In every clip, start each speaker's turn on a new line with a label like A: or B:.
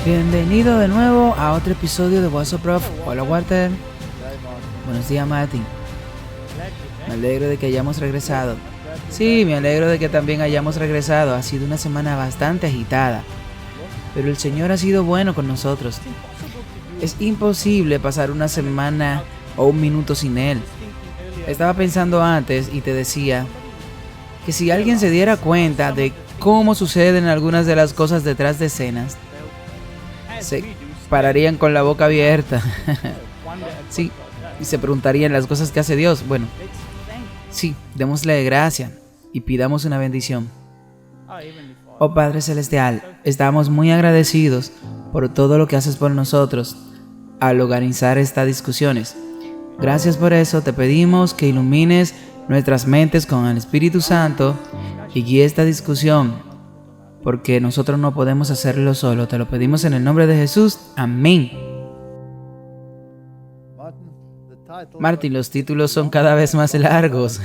A: Bienvenido de nuevo a otro episodio de What's Up Prof. Hola Walter. Buenos días Martin. Me alegro de que hayamos regresado. Sí, me alegro de que también hayamos regresado. Ha sido una semana bastante agitada, pero el Señor ha sido bueno con nosotros. Es imposible pasar una semana o un minuto sin Él. Estaba pensando antes y te decía que si alguien se diera cuenta de cómo suceden algunas de las cosas detrás de escenas, se pararían con la boca abierta. Sí, y se preguntarían las cosas que hace Dios. Bueno, sí, démosle gracia y pidamos una bendición. Oh Padre Celestial, estamos muy agradecidos por todo lo que haces por nosotros al organizar estas discusiones. Gracias por eso, te pedimos que ilumines nuestras mentes con el Espíritu Santo y guíe esta discusión, porque nosotros no podemos hacerlo solo. Te lo pedimos en el nombre de Jesús. Amén. Martín, los títulos son cada vez más largos.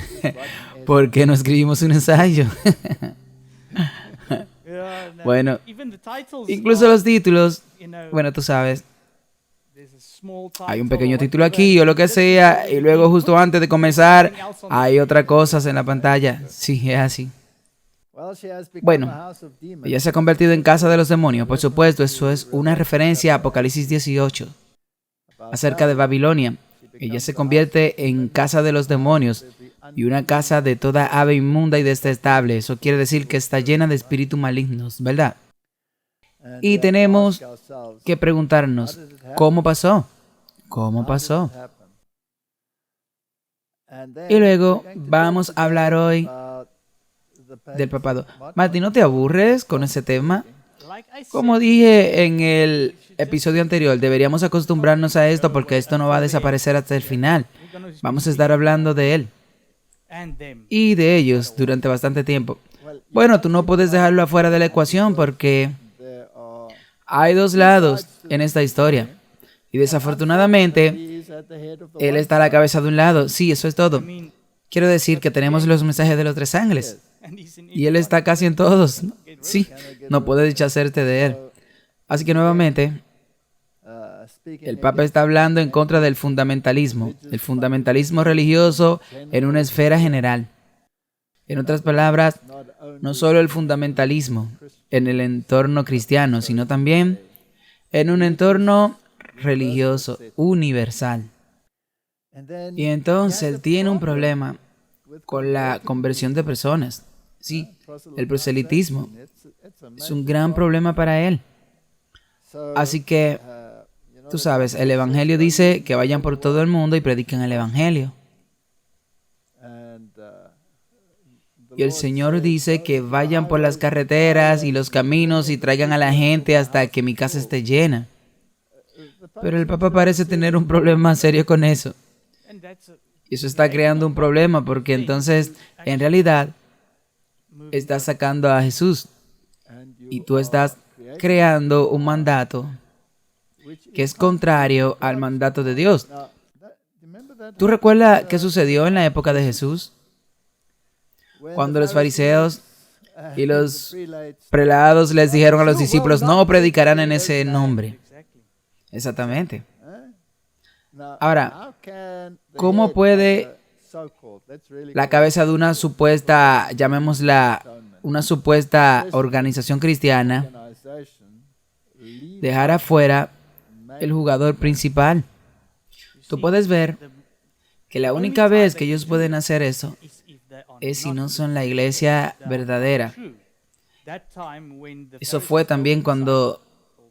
A: ¿Por qué no escribimos un ensayo? Bueno, incluso los títulos, bueno, tú sabes, hay un pequeño título aquí o lo que sea, y luego justo antes de comenzar hay otras cosas en la pantalla. Sí, es así. Bueno, ella se ha convertido en casa de los demonios. Por supuesto, eso es una referencia a Apocalipsis 18, acerca de Babilonia. Ella se convierte en casa de los demonios y una casa de toda ave inmunda y detestable. Eso quiere decir que está llena de espíritus malignos, ¿verdad? Y tenemos que preguntarnos, ¿cómo pasó? ¿Cómo pasó? Y luego vamos a hablar hoy del papado. Martín, ¿no te aburres con ese tema? Como dije en el episodio anterior, deberíamos acostumbrarnos a esto porque esto no va a desaparecer hasta el final. Vamos a estar hablando de él y de ellos durante bastante tiempo. Bueno, tú no puedes dejarlo afuera de la ecuación porque hay dos lados en esta historia. Y desafortunadamente, él está a la cabeza de un lado. Sí, eso es todo. Quiero decir que tenemos los mensajes de los tres ángeles. Y él está casi en todos. Sí, no puedes deshacerte de él. Así que nuevamente, el Papa está hablando en contra del fundamentalismo. El fundamentalismo religioso en una esfera general. En otras palabras, no solo el fundamentalismo en el entorno cristiano, sino también en un entorno religioso universal. Y entonces él tiene un problema con la conversión de personas. Sí, el proselitismo es un gran problema para él. Así que, tú sabes, el Evangelio dice que vayan por todo el mundo y prediquen el Evangelio. Y el Señor dice que vayan por las carreteras y los caminos y traigan a la gente hasta que mi casa esté llena. Pero el Papa parece tener un problema serio con eso. Y eso está creando un problema porque entonces, en realidad, estás sacando a Jesús y tú estás creando un mandato que es contrario al mandato de Dios. ¿Tú recuerdas qué sucedió en la época de Jesús? Cuando los fariseos y los prelados les dijeron a los discípulos, no predicarán en ese nombre. Exactamente. Ahora, ¿cómo puede la cabeza de una supuesta, llamémosla, una supuesta organización cristiana dejar afuera el jugador principal? Tú puedes ver que la única vez que ellos pueden hacer eso es si no son la iglesia verdadera. Eso fue también cuando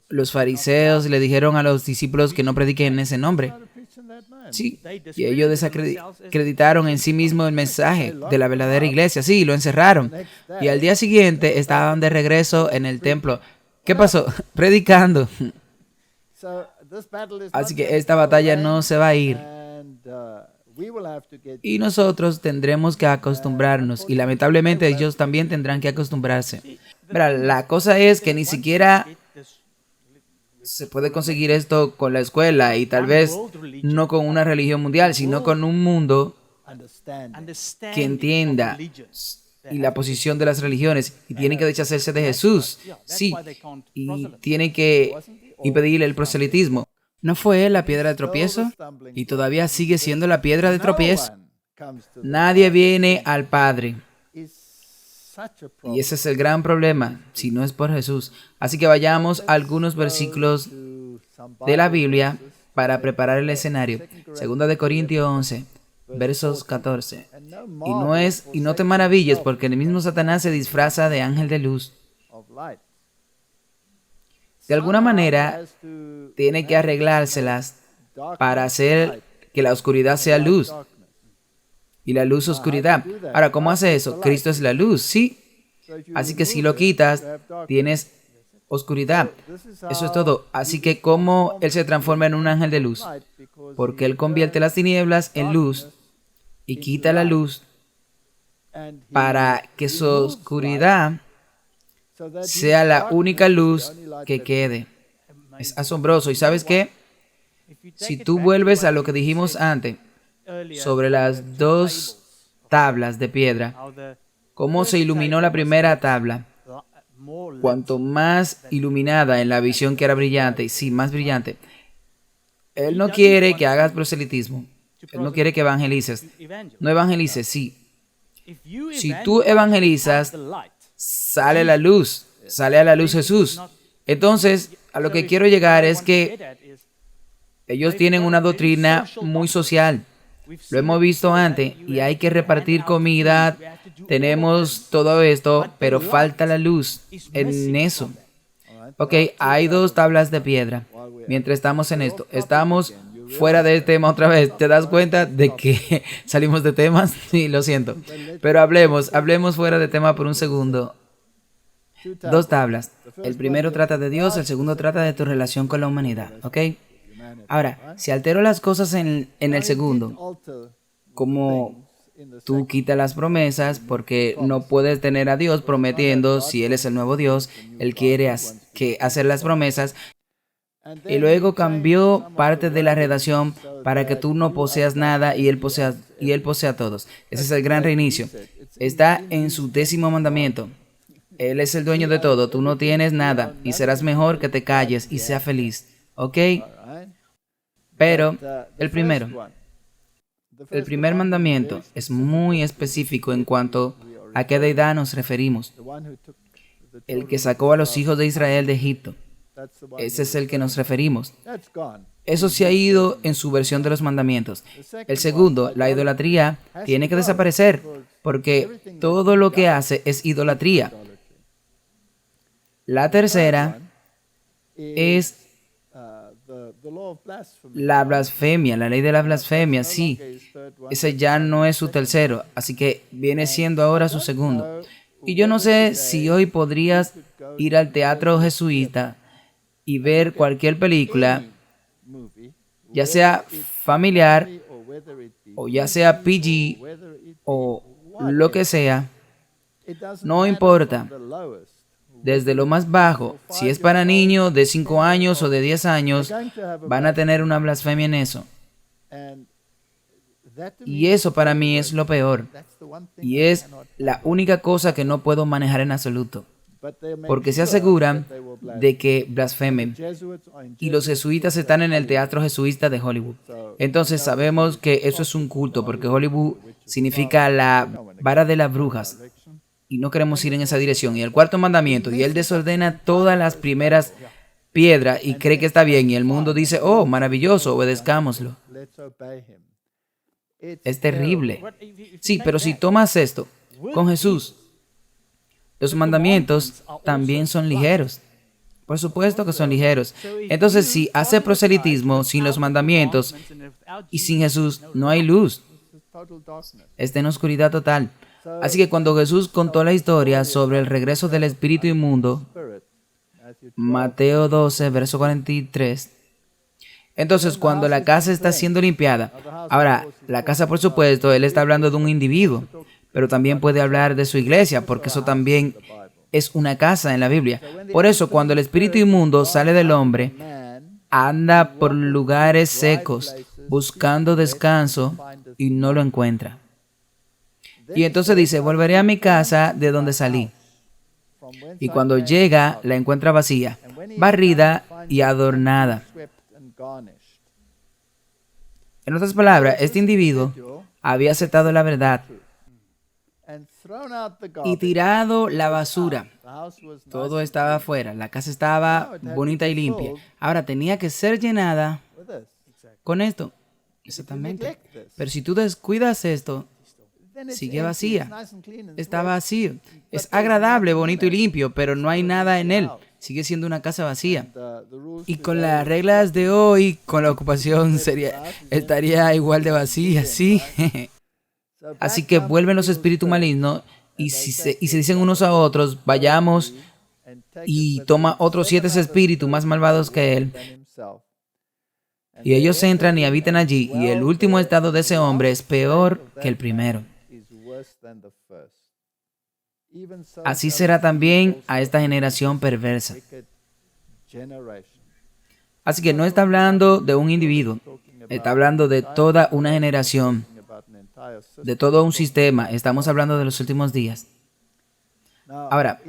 A: los fariseos le dijeron a los discípulos que no prediquen en ese nombre. Sí, y ellos desacreditaron en sí mismos el mensaje de la verdadera iglesia. Sí, lo encerraron. Y al día siguiente estaban de regreso en el templo. ¿Qué pasó? Predicando. Así que esta batalla no se va a ir. Y nosotros tendremos que acostumbrarnos. Y lamentablemente ellos también tendrán que acostumbrarse. Mira, la cosa es que ni siquiera se puede conseguir esto con la escuela y tal vez no con una religión mundial, sino con un mundo que entienda y la posición de las religiones y tiene que deshacerse de Jesús. Sí, y tiene que impedir el proselitismo. ¿No fue él la piedra de tropiezo? Y todavía sigue siendo la piedra de tropiezo. Nadie viene al Padre. Y ese es el gran problema, si no es por Jesús. Así que vayamos a algunos versículos de la Biblia para preparar el escenario. Segunda de Corintios 11, versos 14. Y no te maravilles, porque el mismo Satanás se disfraza de ángel de luz. De alguna manera, tiene que arreglárselas para hacer que la oscuridad sea luz y la luz oscuridad. Ahora, ¿cómo hace eso? Cristo es la luz, sí. Así que si lo quitas, tienes oscuridad. Eso es todo. Así que ¿cómo Él se transforma en un ángel de luz? Porque Él convierte las tinieblas en luz y quita la luz para que su oscuridad sea la única luz que quede. Es asombroso. ¿Y sabes qué? Si tú vuelves a lo que dijimos antes sobre las dos tablas de piedra, cómo se iluminó la primera tabla, cuanto más iluminada en la visión que era brillante, sí, más brillante. Él no quiere que hagas proselitismo. Él no quiere que evangelices. No evangelices, sí. Si tú evangelizas, sale la luz, sale a la luz Jesús. Entonces, a lo que quiero llegar es que ellos tienen una doctrina muy social. Lo hemos visto antes y hay que repartir comida. Tenemos todo esto, pero falta la luz en eso. Ok, hay dos tablas de piedra. Mientras estamos en esto, estamos fuera del tema otra vez. ¿Te das cuenta de que salimos de temas? Sí, lo siento. Pero hablemos fuera de tema por un segundo. Dos tablas. El primero trata de Dios, el segundo trata de tu relación con la humanidad. ¿Ok? Ahora, si altero las cosas en el segundo, como tú quitas las promesas, porque no puedes tener a Dios prometiendo, si Él es el nuevo Dios, Él quiere hacer las promesas, y luego cambió parte de la redacción para que tú no poseas nada y Él posea a todos. Ese es el gran reinicio. Está en su 10º mandamiento. Él es el dueño de todo, tú no tienes nada y serás mejor que te calles y sea feliz. ¿Ok? Pero el primer mandamiento es muy específico en cuanto a qué deidad nos referimos. El que sacó a los hijos de Israel de Egipto. Ese es el que nos referimos. Eso se ha ido en su versión de los mandamientos. El segundo, la idolatría, tiene que desaparecer porque todo lo que hace es idolatría. La tercera es la blasfemia, la ley de la blasfemia, sí. Ese ya no es su tercero, así que viene siendo ahora su segundo. Y yo no sé si hoy podrías ir al teatro jesuita y ver cualquier película, ya sea familiar, o ya sea PG, o lo que sea, no importa. Desde lo más bajo, si es para niños de 5 años o de 10 años, van a tener una blasfemia en eso. Y eso para mí es lo peor. Y es la única cosa que no puedo manejar en absoluto. Porque se aseguran de que blasfemen. Y los jesuitas están en el teatro jesuita de Hollywood. Entonces sabemos que eso es un culto, porque Hollywood significa la vara de las brujas. Y no queremos ir en esa dirección. Y el cuarto mandamiento, y Él desordena todas las primeras piedras y cree que está bien. Y el mundo dice, oh, maravilloso, obedezcámoslo. Es terrible. Sí, pero si tomas esto con Jesús, los mandamientos también son ligeros. Por supuesto que son ligeros. Entonces, si hace proselitismo sin los mandamientos y sin Jesús, no hay luz. Está en oscuridad total. Así que cuando Jesús contó la historia sobre el regreso del espíritu inmundo, Mateo 12, verso 43, entonces cuando la casa está siendo limpiada, ahora, la casa por supuesto, Él está hablando de un individuo, pero también puede hablar de su iglesia, porque eso también es una casa en la Biblia. Por eso, cuando el espíritu inmundo sale del hombre, anda por lugares secos, buscando descanso y no lo encuentra. Y entonces dice, volveré a mi casa de donde salí. Y cuando llega, la encuentra vacía, barrida y adornada. En otras palabras, este individuo había aceptado la verdad y tirado la basura. Todo estaba afuera, la casa estaba bonita y limpia. Ahora tenía que ser llenada con esto. Exactamente. Pero si tú descuidas esto, sigue vacía. Está vacío. Es agradable, bonito y limpio, pero no hay nada en él. Sigue siendo una casa vacía. Y con las reglas de hoy, con la ocupación estaría igual de vacía, ¿sí? Así que vuelven los espíritus malignos y se dicen unos a otros, vayamos y toma otros 7 espíritus más malvados que él. Y ellos entran y habitan allí, y el último estado de ese hombre es peor que el primero. Así será también a esta generación perversa. Así que no está hablando de un individuo, está hablando de toda una generación, de todo un sistema. Estamos hablando de los últimos días. Ahora,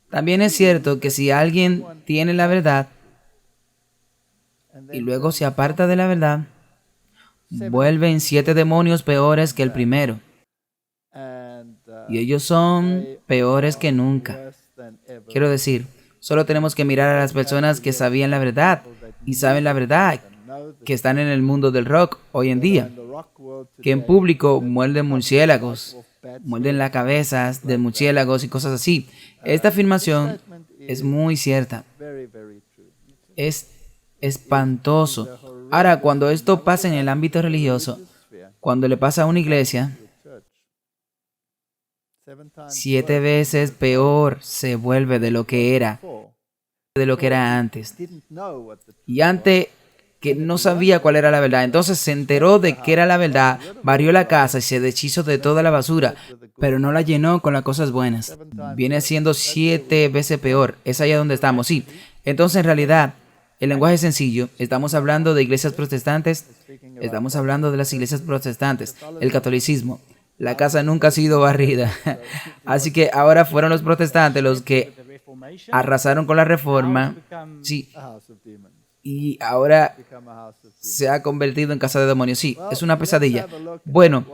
A: también es cierto que si alguien tiene la verdad y luego se aparta de la verdad, vuelven 7 demonios peores que el primero. Y ellos son peores que nunca. Quiero decir, solo tenemos que mirar a las personas que sabían la verdad y saben la verdad, que están en el mundo del rock hoy en día, que en público muerden murciélagos, muerden las cabezas de murciélagos y cosas así. Esta afirmación es muy cierta. Es espantoso. Ahora, cuando esto pasa en el ámbito religioso, cuando le pasa a una iglesia, 7 veces peor se vuelve de lo que era antes. Y antes que no sabía cuál era la verdad, entonces se enteró de que era la verdad, barrió la casa y se deshizo de toda la basura, pero no la llenó con las cosas buenas. Viene siendo 7 veces peor. Es allá donde estamos, sí. Entonces, en realidad, el lenguaje es sencillo. Estamos hablando de iglesias protestantes. Estamos hablando de las iglesias protestantes. El catolicismo. La casa nunca ha sido barrida. Así que ahora fueron los protestantes los que arrasaron con la reforma. Sí. Y ahora se ha convertido en casa de demonios. Sí, es una pesadilla. Bueno,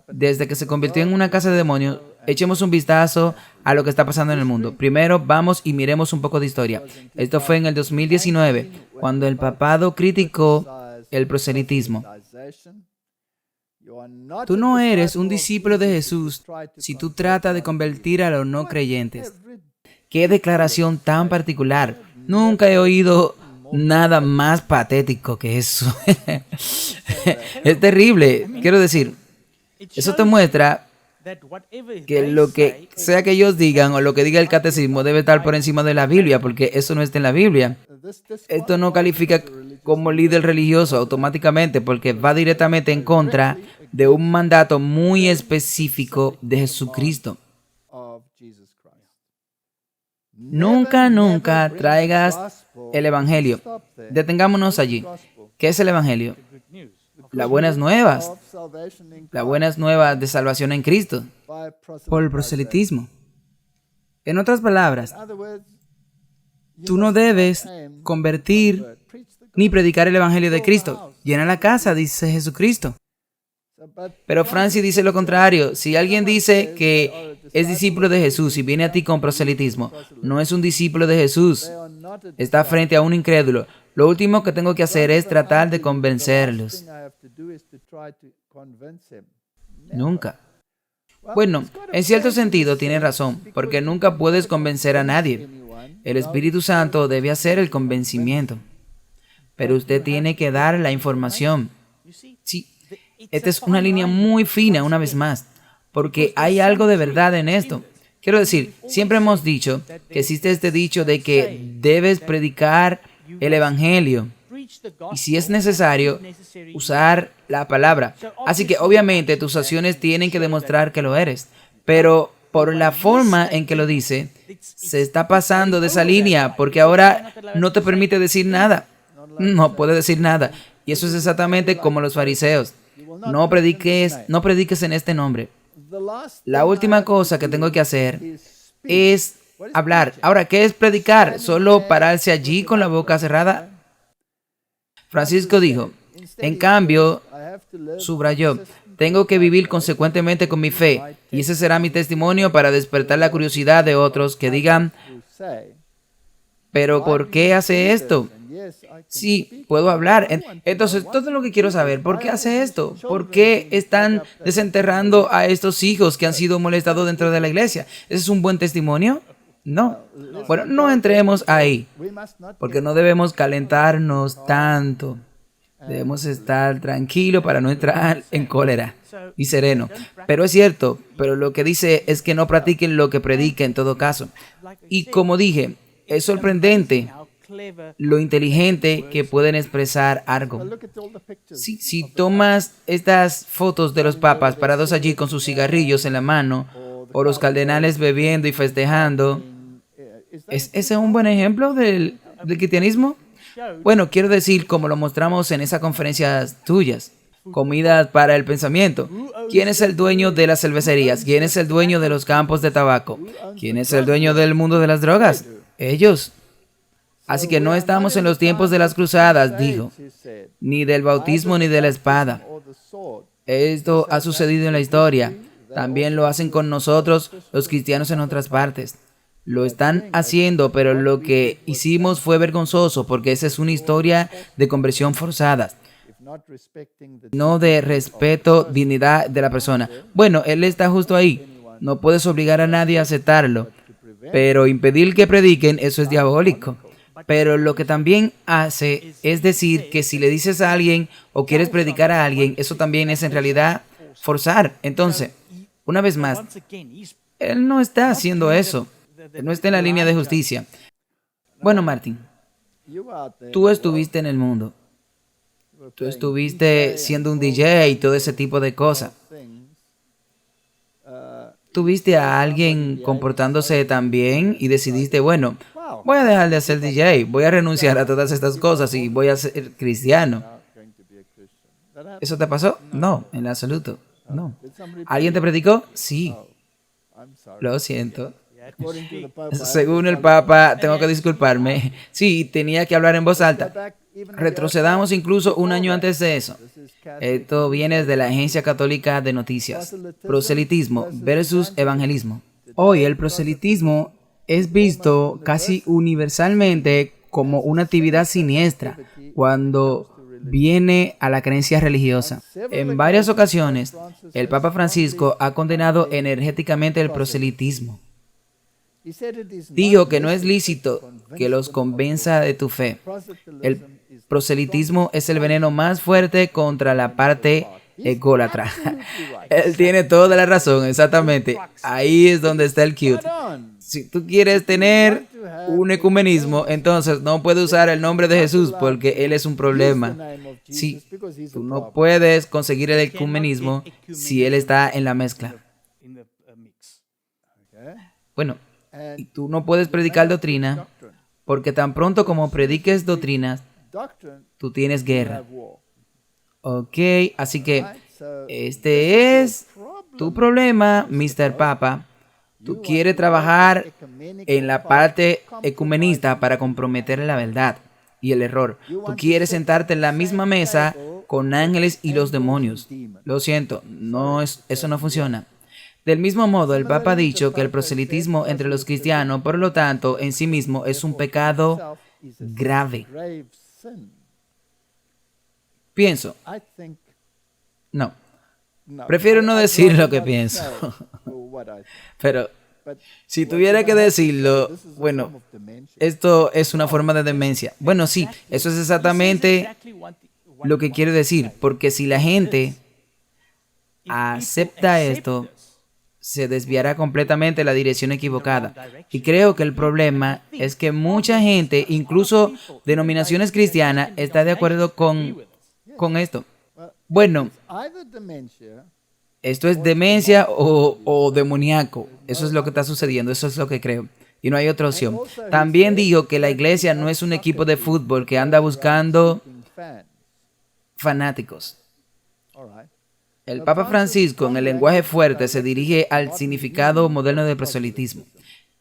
A: desde que se convirtió en una casa de demonios, echemos un vistazo a lo que está pasando en el mundo. Primero, vamos y miremos un poco de historia. Esto fue en el 2019, cuando el papado criticó el proselitismo. Tú no eres un discípulo de Jesús si tú tratas de convertir a los no creyentes. ¡Qué declaración tan particular! Nunca he oído nada más patético que eso. Es terrible. Quiero decir, eso te muestra que lo que sea que ellos digan o lo que diga el catecismo debe estar por encima de la Biblia, porque eso no está en la Biblia. Esto no califica como líder religioso automáticamente, porque va directamente en contra de un mandato muy específico de Jesucristo. Nunca traigas el Evangelio. Detengámonos allí. ¿Qué es el Evangelio? Las buenas nuevas. Las buenas nuevas de salvación en Cristo. Por el proselitismo. En otras palabras, tú no debes convertir ni predicar el Evangelio de Cristo. Llena la casa, dice Jesucristo. Pero Francis dice lo contrario. Si alguien dice que es discípulo de Jesús y viene a ti con proselitismo, no es un discípulo de Jesús. Está frente a un incrédulo. Lo último que tengo que hacer es tratar de convencerlos. Nunca. Bueno, en cierto sentido tiene razón, porque nunca puedes convencer a nadie. El Espíritu Santo debe hacer el convencimiento. Pero usted tiene que dar la información. Sí. Esta es una línea muy fina, una vez más, porque hay algo de verdad en esto. Quiero decir, siempre hemos dicho que existe este dicho de que debes predicar el Evangelio y si es necesario, usar la palabra. Así que obviamente tus acciones tienen que demostrar que lo eres, pero por la forma en que lo dice, se está pasando de esa línea, porque ahora no te permite decir nada. No puede decir nada. Y eso es exactamente como los fariseos. No prediques en este nombre. La última cosa que tengo que hacer es hablar. Ahora, ¿qué es predicar? ¿Solo pararse allí con la boca cerrada? Francisco dijo, en cambio, subrayó, tengo que vivir consecuentemente con mi fe, y ese será mi testimonio para despertar la curiosidad de otros que digan, ¿pero por qué hace esto? Sí, puedo hablar. Entonces, todo lo que quiero saber, ¿por qué hace esto? ¿Por qué están desenterrando a estos hijos que han sido molestados dentro de la iglesia? ¿Ese es un buen testimonio? No. Bueno, no entremos ahí, porque no debemos calentarnos tanto. Debemos estar tranquilos para no entrar en cólera y sereno. Pero es cierto, pero lo que dice es que no practiquen lo que prediquen en todo caso. Y como dije, es sorprendente lo inteligente que pueden expresar algo. Si tomas estas fotos de los papas parados allí con sus cigarrillos en la mano, o los cardenales bebiendo y festejando, ¿es ese un buen ejemplo del cristianismo? Bueno, quiero decir, como lo mostramos en esas conferencias tuyas, comidas para el pensamiento. ¿Quién es el dueño de las cervecerías? ¿Quién es el dueño de los campos de tabaco? ¿Quién es el dueño del mundo de las drogas? Ellos. Así que no estamos en los tiempos de las cruzadas, dijo, ni del bautismo ni de la espada. Esto ha sucedido en la historia. También lo hacen con nosotros, los cristianos en otras partes. Lo están haciendo, pero lo que hicimos fue vergonzoso porque esa es una historia de conversión forzada, no de respeto, dignidad de la persona. Bueno, él está justo ahí. No puedes obligar a nadie a aceptarlo, pero impedir que prediquen, eso es diabólico. Pero lo que también hace es decir que si le dices a alguien o quieres predicar a alguien, eso también es en realidad forzar. Entonces, una vez más, él no está haciendo eso. No está en la línea de justicia. Bueno, Martín, tú estuviste en el mundo. Tú estuviste siendo un DJ y todo ese tipo de cosas. Tuviste a alguien comportándose tan bien y decidiste, bueno, voy a dejar de hacer DJ, voy a renunciar a todas estas cosas y voy a ser cristiano. ¿Eso te pasó? No, en absoluto. No. ¿Alguien te predicó? Sí. Lo siento. Según el Papa, tengo que disculparme. Sí, tenía que hablar en voz alta. Retrocedamos incluso un año antes de eso. Esto viene de la Agencia Católica de Noticias. Proselitismo versus evangelismo. Hoy el proselitismo es visto casi universalmente como una actividad siniestra cuando viene a la creencia religiosa. En varias ocasiones, el Papa Francisco ha condenado energéticamente el proselitismo. Dijo que no es lícito que los convenza de tu fe. El proselitismo es el veneno más fuerte contra la parte ególatra. Él tiene toda la razón, exactamente. Ahí es donde está el cute. Si tú quieres tener un ecumenismo, entonces no puedes usar el nombre de Jesús porque Él es un problema. Sí, tú no puedes conseguir el ecumenismo si Él está en la mezcla. Bueno, y tú no puedes predicar doctrina porque tan pronto como prediques doctrinas, tú tienes guerra. Ok, así que este es tu problema, Mr. Papa. Tú quieres trabajar en la parte ecumenista para comprometer la verdad y el error. Tú quieres sentarte en la misma mesa con ángeles y los demonios. Lo siento, eso no funciona. Del mismo modo, el Papa ha dicho que el proselitismo entre los cristianos, por lo tanto, en sí mismo es un pecado grave. Pienso. No. Prefiero no decir lo que pienso. Pero si tuviera que decirlo, bueno, esto es una forma de demencia. Bueno, sí, eso es exactamente lo que quiero decir. Porque si la gente acepta esto, se desviará completamente la dirección equivocada. Y creo que el problema es que mucha gente, incluso denominaciones cristianas, está de acuerdo con esto. Bueno, esto es demencia o demoníaco. Eso es lo que está sucediendo, eso es lo que creo. Y no hay otra opción. También digo que la iglesia no es un equipo de fútbol que anda buscando fanáticos. El Papa Francisco, en el lenguaje fuerte, se dirige al significado moderno del proselitismo.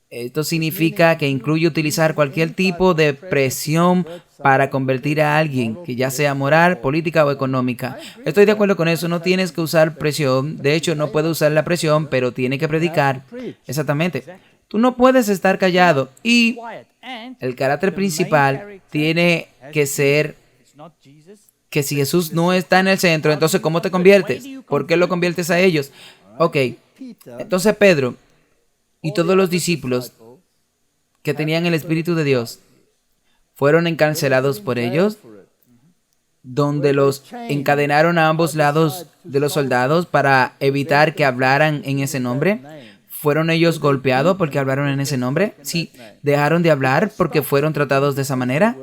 A: Esto significa que incluye utilizar cualquier tipo de presión para convertir a alguien, que ya sea moral, política o económica. Estoy de acuerdo con eso, no tienes que usar presión. De hecho, no puedes usar la presión, pero tiene que predicar. Exactamente. Tú no puedes estar callado y el carácter principal tiene que ser que si Jesús no está en el centro, entonces ¿cómo te conviertes? ¿Por qué lo conviertes a ellos? Ok, entonces Pedro y todos los discípulos que tenían el Espíritu de Dios fueron encarcelados por ellos, donde los encadenaron a ambos lados de los soldados para evitar que hablaran en ese nombre. ¿Fueron ellos golpeados porque hablaron en ese nombre? Sí. ¿Dejaron de hablar porque fueron tratados de esa manera?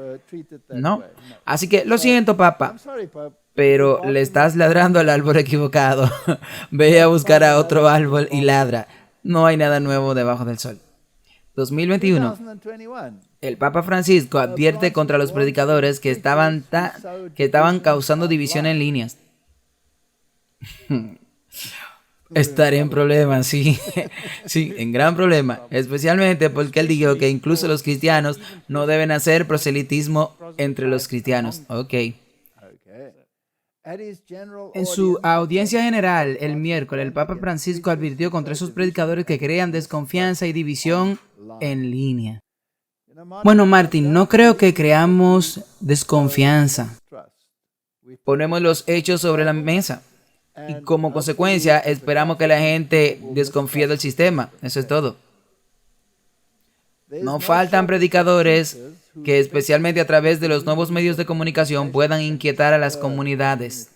A: No. Así que, lo siento, papá, pero le estás ladrando al árbol equivocado. Ve a buscar a otro árbol y ladra. No hay nada nuevo debajo del sol. 2021. El Papa Francisco advierte contra los predicadores que estaban causando división en líneas. Estaré en problemas, sí. Sí, en gran problema. Especialmente porque él dijo que incluso los cristianos no deben hacer proselitismo entre los cristianos. Ok. En su audiencia general el miércoles, el Papa Francisco advirtió contra esos predicadores que crean desconfianza y división en línea. Bueno, Martín, no creo que creamos desconfianza. Ponemos los hechos sobre la mesa y como consecuencia esperamos que la gente desconfíe del sistema. Eso es todo. No faltan predicadores que especialmente a través de los nuevos medios de comunicación puedan inquietar a las comunidades.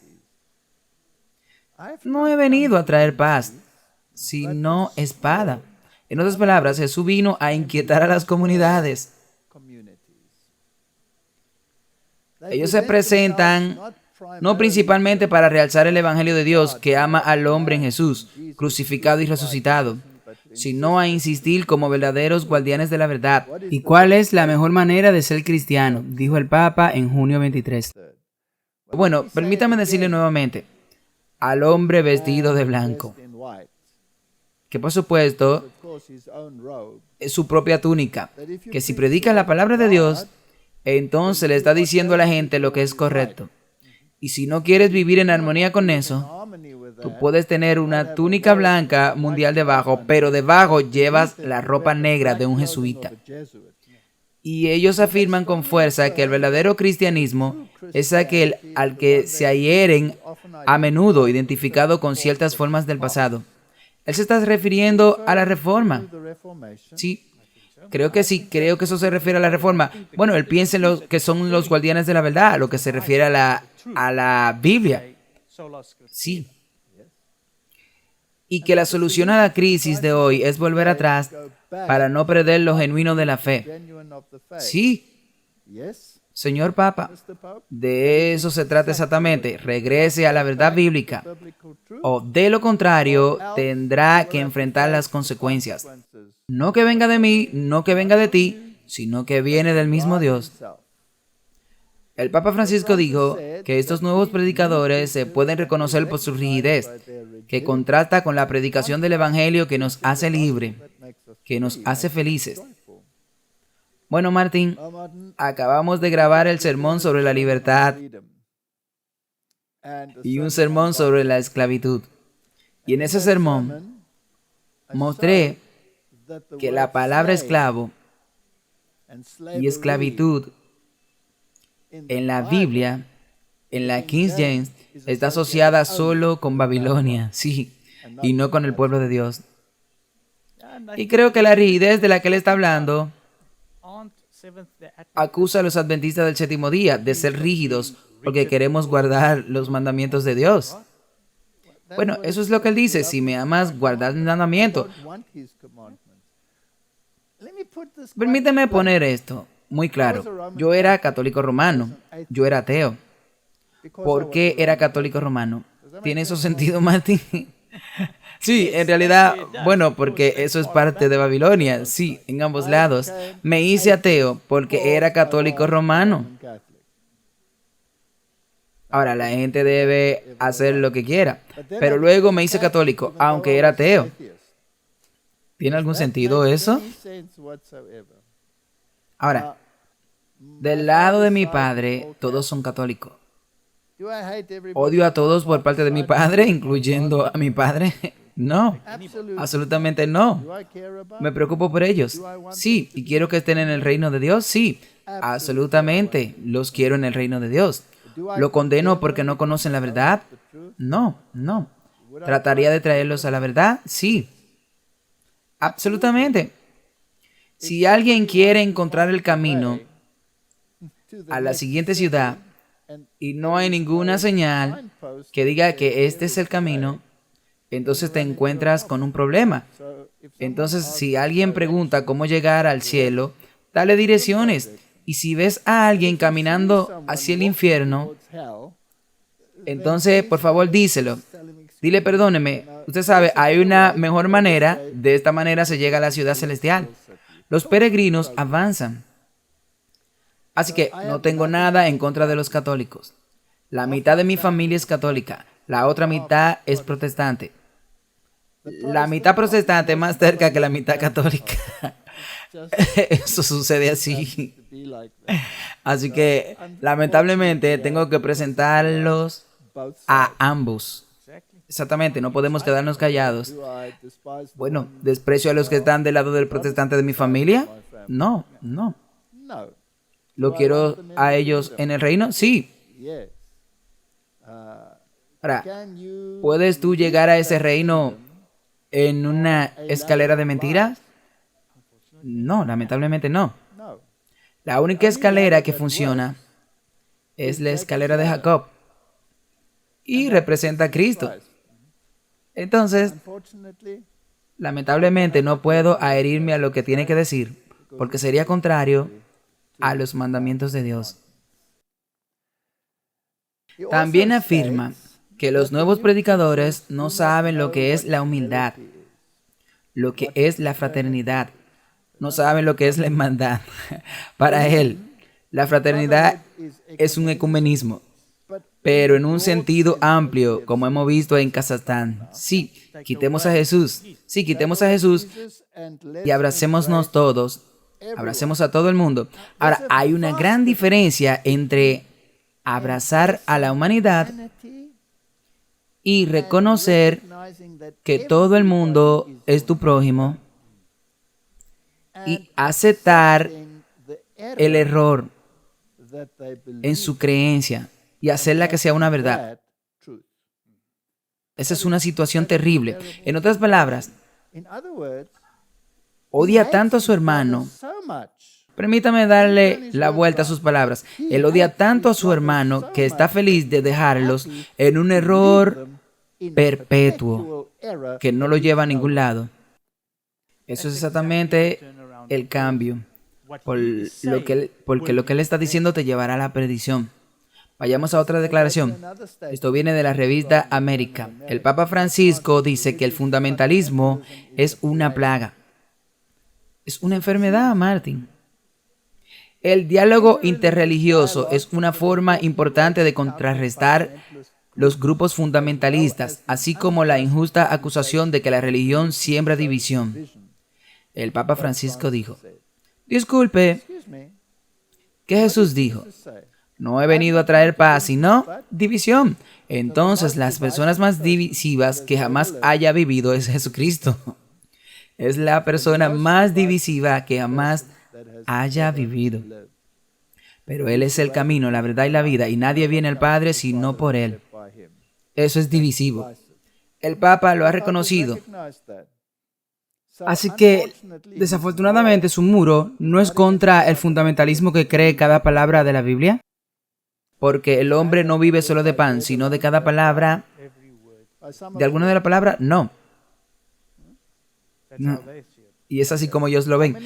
A: No he venido a traer paz, sino espada. En otras palabras, Jesús vino a inquietar a las comunidades. Ellos se presentan no principalmente para realzar el Evangelio de Dios que ama al hombre en Jesús, crucificado y resucitado, sino a insistir como verdaderos guardianes de la verdad. ¿Y cuál es la mejor manera de ser cristiano?, dijo el Papa en junio 23. Bueno, permítame decirle nuevamente, al hombre vestido de blanco, que por supuesto es su propia túnica, que si predica la palabra de Dios, entonces le está diciendo a la gente lo que es correcto. Y si no quieres vivir en armonía con eso, tú puedes tener una túnica blanca mundial debajo, pero debajo llevas la ropa negra de un jesuita. Y ellos afirman con fuerza que el verdadero cristianismo es aquel al que se adhieren a menudo identificado con ciertas formas del pasado. Él se está refiriendo a la reforma. Sí, creo que sí, creo que eso se refiere a la reforma. Bueno, él piensa en los que son los guardianes de la verdad, a lo que se refiere a la Biblia. Sí. Y que la solución a la crisis de hoy es volver atrás para no perder lo genuino de la fe. Sí, señor Papa, de eso se trata exactamente. Regrese a la verdad bíblica, o de lo contrario tendrá que enfrentar las consecuencias. No que venga de mí, no que venga de ti, sino que viene del mismo Dios. El Papa Francisco dijo que estos nuevos predicadores se pueden reconocer por su rigidez, que contrasta con la predicación del Evangelio que nos hace libre, que nos hace felices. Bueno, Martín, acabamos de grabar el sermón sobre la libertad y un sermón sobre la esclavitud. Y en ese sermón mostré que la palabra esclavo y esclavitud en la Biblia, en la King James, está asociada solo con Babilonia, sí, y no con el pueblo de Dios. Y creo que la rigidez de la que él está hablando acusa a los adventistas del séptimo día de ser rígidos porque queremos guardar los mandamientos de Dios. Bueno, eso es lo que él dice, si me amas, guardad mi mandamiento. Permíteme poner esto muy claro. Yo era católico romano, yo era ateo. ¿Por qué era católico romano? ¿Tiene eso sentido, Martín? Sí, en realidad, bueno, porque eso es parte de Babilonia, sí, en ambos lados. Me hice ateo porque era católico romano. Ahora, la gente debe hacer lo que quiera, pero luego me hice católico, aunque era ateo. ¿Tiene algún sentido eso? Ahora, del lado de mi padre, todos son católicos. ¿Odio a todos por parte de mi padre, incluyendo a mi padre? No, absolutamente no. ¿Me preocupo por ellos? Sí. ¿Y quiero que estén en el reino de Dios? Sí, absolutamente. Los quiero en el reino de Dios. ¿Lo condeno porque no conocen la verdad? No, no. ¿Trataría de traerlos a la verdad? Sí, absolutamente. Si alguien quiere encontrar el camino a la siguiente ciudad y no hay ninguna señal que diga que este es el camino, entonces te encuentras con un problema. Entonces, si alguien pregunta cómo llegar al cielo, dale direcciones. Y si ves a alguien caminando hacia el infierno, entonces, por favor, díselo. Dile, perdóneme, usted sabe, hay una mejor manera. De esta manera se llega a la ciudad celestial. Los peregrinos avanzan. Así que no tengo nada en contra de los católicos. La mitad de mi familia es católica. La otra mitad es protestante. La mitad protestante es más cerca que la mitad católica. Eso sucede así. Así que, lamentablemente, tengo que presentarlos a ambos. Exactamente, no podemos quedarnos callados. Bueno, ¿desprecio a los que están del lado del protestante de mi familia? No, no. ¿Lo quiero a ellos en el reino? Sí. Ahora, ¿puedes tú llegar a ese reino en una escalera de mentiras? No, lamentablemente no. La única escalera que funciona es la escalera de Jacob y representa a Cristo. Entonces, lamentablemente no puedo adherirme a lo que tiene que decir, porque sería contrario a los mandamientos de Dios. También afirma que los nuevos predicadores no saben lo que es la humildad, lo que es la fraternidad, no saben lo que es la hermandad. Para él, la fraternidad es un ecumenismo, pero en un sentido amplio, como hemos visto en Kazajstán. Sí, quitemos a Jesús. Sí, quitemos a Jesús y abracémonos todos. Abracemos a todo el mundo. Ahora, hay una gran diferencia entre abrazar a la humanidad y reconocer que todo el mundo es tu prójimo y aceptar el error en su creencia y hacerla que sea una verdad. Esa es una situación terrible. En otras palabras, odia tanto a su hermano. Permítame darle la vuelta a sus palabras. Él odia tanto a su hermano que está feliz de dejarlos en un error perpetuo que no lo lleva a ningún lado. Eso es exactamente el cambio. Porque lo que él está diciendo te llevará a la perdición. Vayamos a otra declaración. Esto viene de la revista América. El Papa Francisco dice que el fundamentalismo es una plaga. Es una enfermedad, Martin. El diálogo interreligioso es una forma importante de contrarrestar los grupos fundamentalistas, así como la injusta acusación de que la religión siembra división. El Papa Francisco dijo, disculpe, ¿qué Jesús dijo? No he venido a traer paz, sino división. Entonces, las personas más divisivas que jamás haya vivido es Jesucristo. Es la persona más divisiva que jamás haya vivido. Pero Él es el camino, la verdad y la vida, y nadie viene al Padre sino por Él. Eso es divisivo. El Papa lo ha reconocido. Así que, desafortunadamente, su muro no es contra el fundamentalismo que cree cada palabra de la Biblia, porque el hombre no vive solo de pan, sino de cada palabra. ¿De alguna de las palabras? No. No. Y es así como ellos lo ven.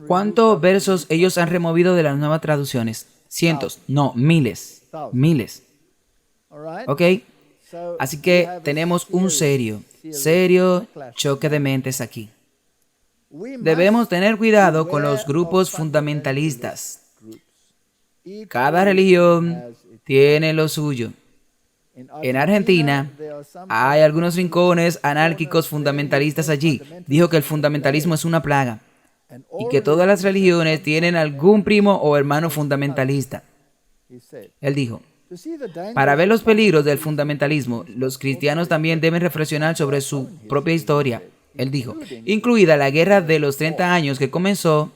A: ¿Cuántos versos ellos han removido de las nuevas traducciones? Cientos, no, miles. Miles. ¿Ok? Así que tenemos un serio choque de mentes aquí. Debemos tener cuidado con los grupos fundamentalistas. Cada religión tiene lo suyo. En Argentina hay algunos rincones anárquicos fundamentalistas allí. Dijo que el fundamentalismo es una plaga y que todas las religiones tienen algún primo o hermano fundamentalista. Él dijo, para ver los peligros del fundamentalismo, los cristianos también deben reflexionar sobre su propia historia. Él dijo, incluida la guerra de los 30 años que comenzó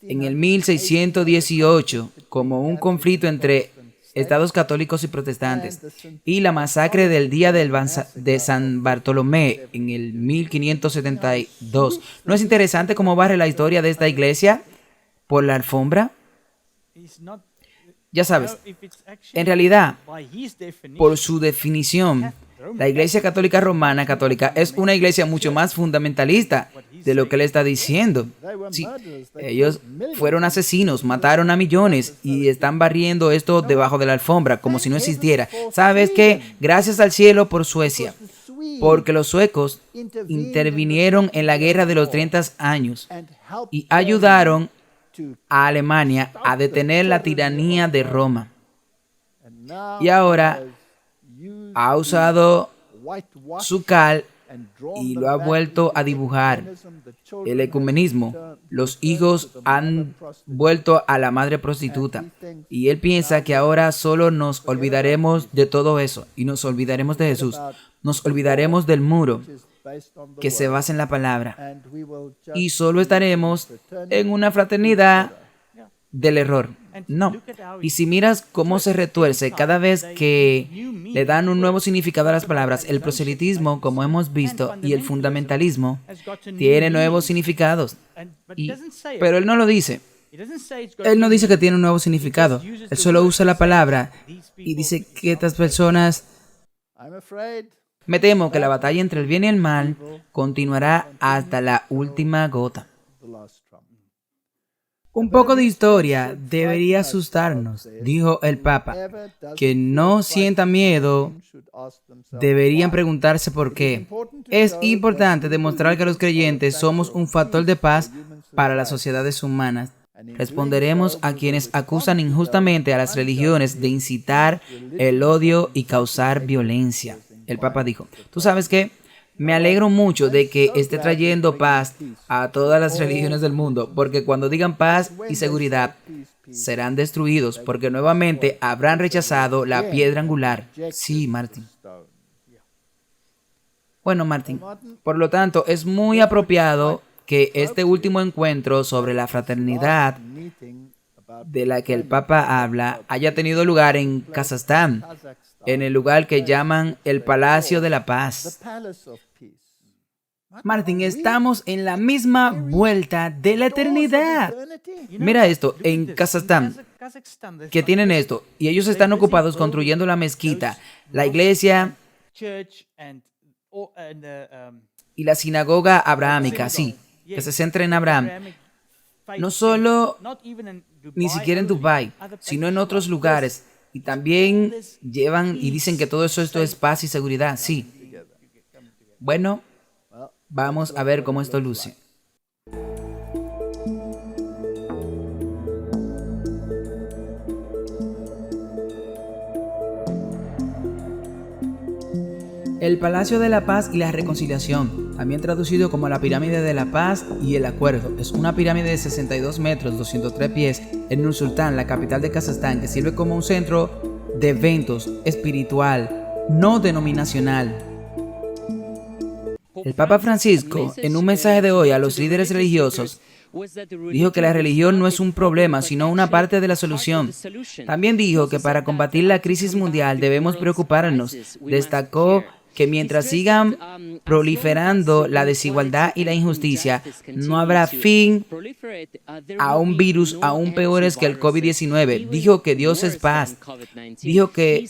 A: en el 1618 como un conflicto entre estados católicos y protestantes, y la masacre del día de San Bartolomé en el 1572. ¿No es interesante cómo barre la historia de esta iglesia por la alfombra? Ya sabes, en realidad, por su definición, la Iglesia Católica Romana Católica es una iglesia mucho más fundamentalista de lo que él está diciendo. Sí, ellos fueron asesinos, mataron a millones y están barriendo esto debajo de la alfombra como si no existiera. ¿Sabes qué? Gracias al cielo por Suecia, porque los suecos intervinieron en la guerra de los 30 años y ayudaron a Alemania a detener la tiranía de Roma. Y ahora ha usado su cal y lo ha vuelto a dibujar. El ecumenismo. Los hijos han vuelto a la madre prostituta. Y él piensa que ahora solo nos olvidaremos de todo eso. Y nos olvidaremos de Jesús. Nos olvidaremos del muro que se basa en la palabra. Y solo estaremos en una fraternidad del error. No. Y si miras cómo se retuerce cada vez que le dan un nuevo significado a las palabras, el proselitismo, como hemos visto, y el fundamentalismo tiene nuevos significados. Pero él no lo dice. Él no dice que tiene un nuevo significado. Él solo usa la palabra y dice que estas personas... Me temo que la batalla entre el bien y el mal continuará hasta la última gota. Un poco de historia debería asustarnos, dijo el Papa. Que no sientan miedo, deberían preguntarse por qué. Es importante demostrar que los creyentes somos un factor de paz para las sociedades humanas. Responderemos a quienes acusan injustamente a las religiones de incitar el odio y causar violencia. El Papa dijo, ¿tú sabes qué? Me alegro mucho de que esté trayendo paz a todas las religiones del mundo, porque cuando digan paz y seguridad, serán destruidos, porque nuevamente habrán rechazado la piedra angular. Sí, Martín. Bueno, Martín, por lo tanto, es muy apropiado que este último encuentro sobre la fraternidad de la que el Papa habla haya tenido lugar en Kazajstán, en el lugar que llaman el Palacio de la Paz. Martín, estamos en la misma vuelta de la eternidad. Mira esto, en Kazajstán, que tienen esto, y ellos están ocupados construyendo la mezquita, la iglesia y la sinagoga abrahámica, sí, que se centra en Abraham. No solo, ni siquiera en Dubái, sino en otros lugares. Y también llevan y dicen que todo esto es paz y seguridad, sí. Bueno, vamos a ver cómo esto luce. El Palacio de la Paz y la Reconciliación, también traducido como la Pirámide de la Paz y el Acuerdo, es una pirámide de 62 metros, 203 pies, en Nur Sultán, la capital de Kazajstán, que sirve como un centro de eventos espiritual, no denominacional. El Papa Francisco, en un mensaje de hoy a los líderes religiosos, dijo que la religión no es un problema, sino una parte de la solución. También dijo que para combatir la crisis mundial debemos preocuparnos. Destacó que mientras sigan proliferando la desigualdad y la injusticia, no habrá fin a un virus aún peores que el COVID-19. Dijo que Dios es paz. Dijo que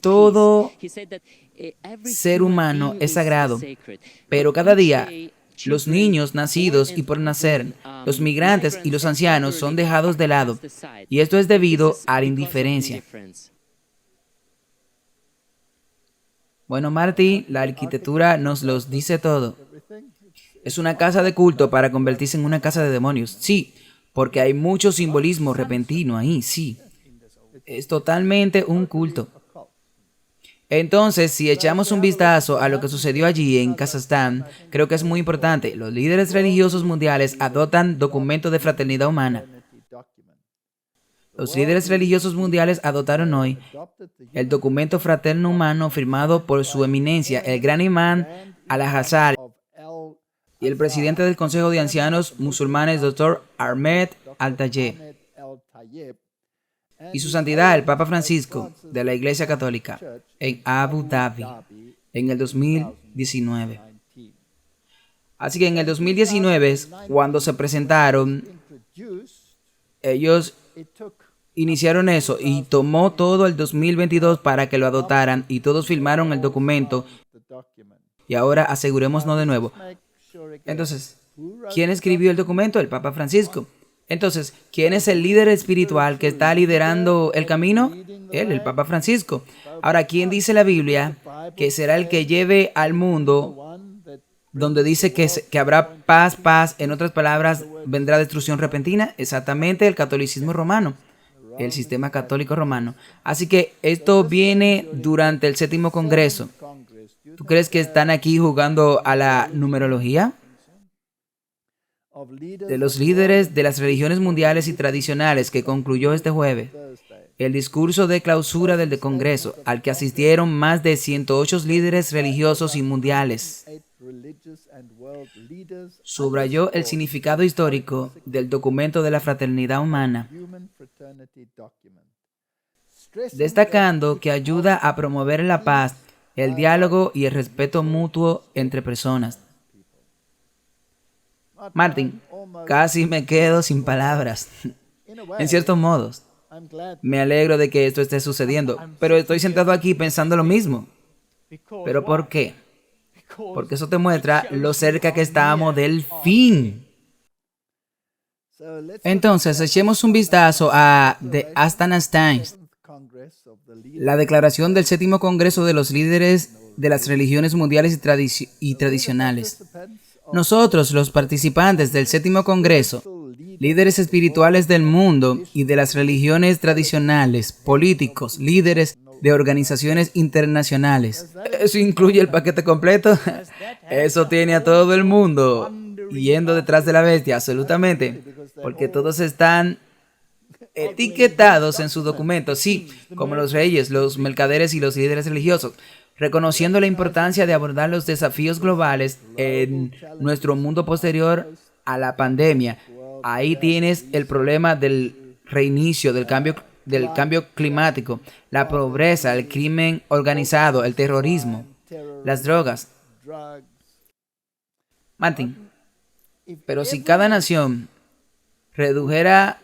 A: todo ser humano es sagrado, pero cada día los niños nacidos y por nacer, los migrantes y los ancianos son dejados de lado, y esto es debido a la indiferencia. Bueno, Marty, la arquitectura nos los dice todo. Es una casa de culto para convertirse en una casa de demonios. Sí, porque hay mucho simbolismo repentino ahí, sí. Es totalmente un culto. Entonces, si echamos un vistazo a lo que sucedió allí en Kazajstán, creo que es muy importante. Los líderes religiosos mundiales adoptan documentos de fraternidad humana. Los líderes religiosos mundiales adoptaron hoy el documento fraterno humano firmado por su eminencia, el gran imán Al-Azhar, y el presidente del Consejo de Ancianos Musulmanes, Dr. Ahmed Al-Tayeb, y su santidad, el Papa Francisco, de la Iglesia Católica, en Abu Dhabi, en el 2019. Así que en el 2019, cuando se presentaron, ellos iniciaron eso y tomó todo el 2022 para que lo adoptaran y todos firmaron el documento. Y ahora asegurémonos de nuevo. Entonces, ¿quién escribió el documento? El Papa Francisco. Entonces, ¿quién es el líder espiritual que está liderando el camino? Él, el Papa Francisco. Ahora, ¿quién dice la Biblia que será el que lleve al mundo donde dice que habrá paz? En otras palabras, vendrá destrucción repentina. Exactamente, el catolicismo romano, el sistema católico romano. Así que esto viene durante el 7º Congreso. ¿Tú crees que están aquí jugando a la numerología? De los líderes de las religiones mundiales y tradicionales que concluyó este jueves, el discurso de clausura del Congreso, al que asistieron más de 108 líderes religiosos y mundiales, subrayó el significado histórico del documento de la fraternidad humana, destacando que ayuda a promover la paz, el diálogo y el respeto mutuo entre personas. Martin, casi me quedo sin palabras. En ciertos modos, me alegro de que esto esté sucediendo, pero estoy sentado aquí pensando lo mismo. ¿Pero por qué? Porque eso te muestra lo cerca que estamos del fin. Entonces, echemos un vistazo a The Astana Times, la declaración del 7º Congreso de los líderes de las religiones mundiales y tradicionales. Nosotros, los participantes del 7º Congreso, líderes espirituales del mundo y de las religiones tradicionales, políticos, líderes de organizaciones internacionales. ¿Eso incluye el paquete completo? Eso tiene a todo el mundo yendo detrás de la bestia, absolutamente, porque todos están etiquetados en sus documentos, sí, como los reyes, los mercaderes y los líderes religiosos, reconociendo la importancia de abordar los desafíos globales en nuestro mundo posterior a la pandemia. Ahí tienes el problema del reinicio, del cambio climático, la pobreza, el crimen organizado, el terrorismo, las drogas. Martin, pero si cada nación redujera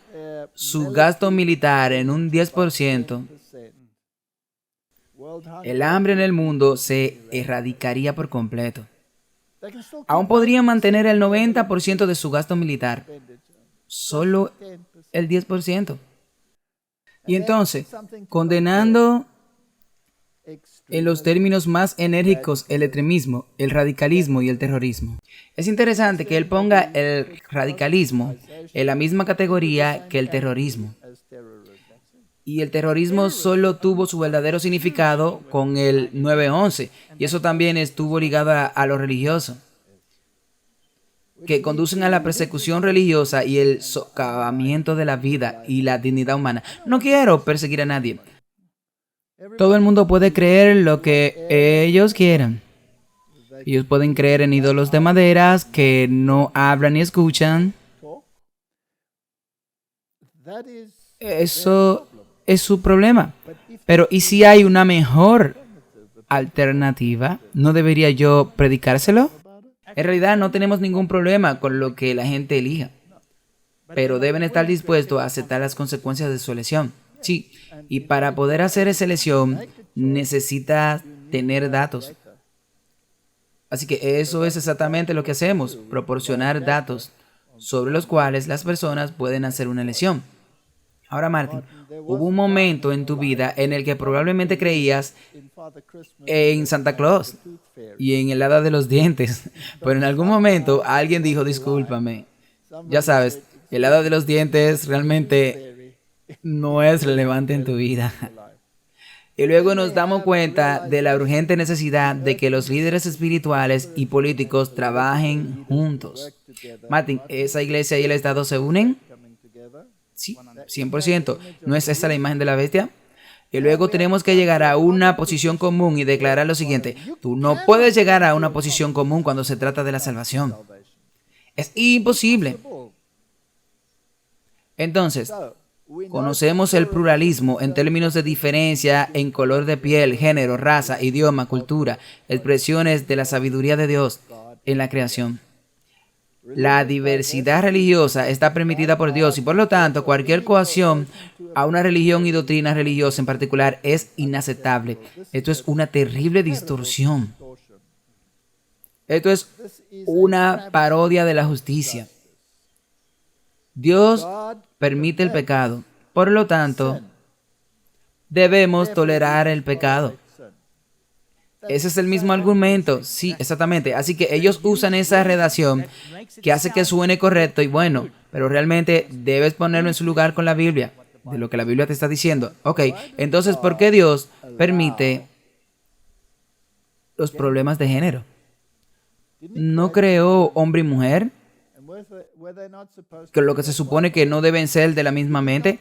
A: su gasto militar en un 10%, el hambre en el mundo se erradicaría por completo. Aún podrían mantener el 90% de su gasto militar, solo el 10%. Y entonces, condenando en los términos más enérgicos el extremismo, el radicalismo y el terrorismo. Es interesante que él ponga el radicalismo en la misma categoría que el terrorismo. Y el terrorismo solo tuvo su verdadero significado con el 9/11, y eso también estuvo ligado a lo religioso, que conducen a la persecución religiosa y el socavamiento de la vida y la dignidad humana. No quiero perseguir a nadie. Todo el mundo puede creer lo que ellos quieran. Ellos pueden creer en ídolos de maderas que no hablan ni escuchan. Eso es su problema. Pero ¿y si hay una mejor alternativa? ¿No debería yo predicárselo? En realidad no tenemos ningún problema con lo que la gente elija, pero deben estar dispuestos a aceptar las consecuencias de su elección. Sí, y para poder hacer esa elección necesita tener datos. Así que eso es exactamente lo que hacemos, proporcionar datos sobre los cuales las personas pueden hacer una elección. Ahora, Martin, hubo un momento en tu vida en el que probablemente creías en Santa Claus y en el hada de los dientes, pero en algún momento alguien dijo, discúlpame, ya sabes, el hada de los dientes realmente no es relevante en tu vida. Y luego nos damos cuenta de la urgente necesidad de que los líderes espirituales y políticos trabajen juntos. Martin, ¿esa iglesia y el Estado se unen? Sí, 100%. ¿No es esta la imagen de la bestia? Y luego tenemos que llegar a una posición común y declarar lo siguiente: tú no puedes llegar a una posición común cuando se trata de la salvación. Es imposible. Entonces, conocemos el pluralismo en términos de diferencia en color de piel, género, raza, idioma, cultura, expresiones de la sabiduría de Dios en la creación. La diversidad religiosa está permitida por Dios y por lo tanto cualquier coacción a una religión y doctrina religiosa en particular es inaceptable. Esto es una terrible distorsión. Esto es una parodia de la justicia. Dios permite el pecado. Por lo tanto, debemos tolerar el pecado. Ese es el mismo argumento. Sí, exactamente. Así que ellos usan esa redacción que hace que suene correcto y bueno, pero realmente debes ponerlo en su lugar con la Biblia, de lo que la Biblia te está diciendo. Ok, entonces, ¿por qué Dios permite los problemas de género? ¿No creó hombre y mujer? Que lo que se supone que no deben ser de la misma mente.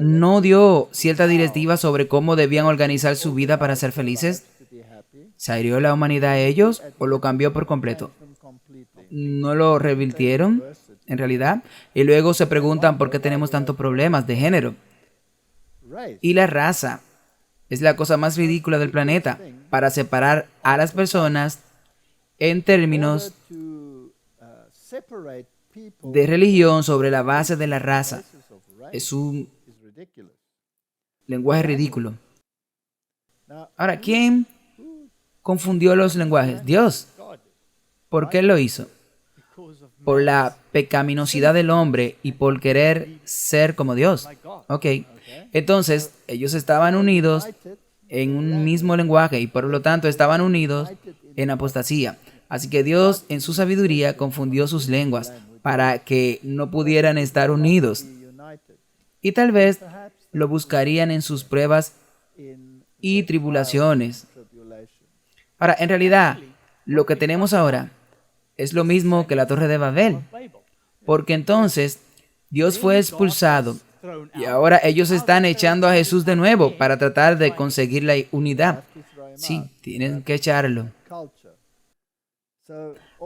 A: ¿No dio cierta directiva sobre cómo debían organizar su vida para ser felices? ¿Se adhirió la humanidad a ellos o lo cambió por completo? ¿No lo revirtieron en realidad? Y luego se preguntan por qué tenemos tantos problemas de género. Y la raza es la cosa más ridícula del planeta para separar a las personas en términos de religión sobre la base de la raza. Es un lenguaje ridículo. Ahora, ¿quién confundió los lenguajes? Dios. ¿Por qué lo hizo? Por la pecaminosidad del hombre y por querer ser como Dios. Ok. Entonces, ellos estaban unidos en un mismo lenguaje y por lo tanto estaban unidos en apostasía. Así que Dios, en su sabiduría, confundió sus lenguas para que no pudieran estar unidos. Y tal vez lo buscarían en sus pruebas y tribulaciones. Ahora, en realidad, lo que tenemos ahora es lo mismo que la Torre de Babel. Porque entonces Dios fue expulsado y ahora ellos están echando a Jesús de nuevo para tratar de conseguir la unidad. Sí, tienen que echarlo.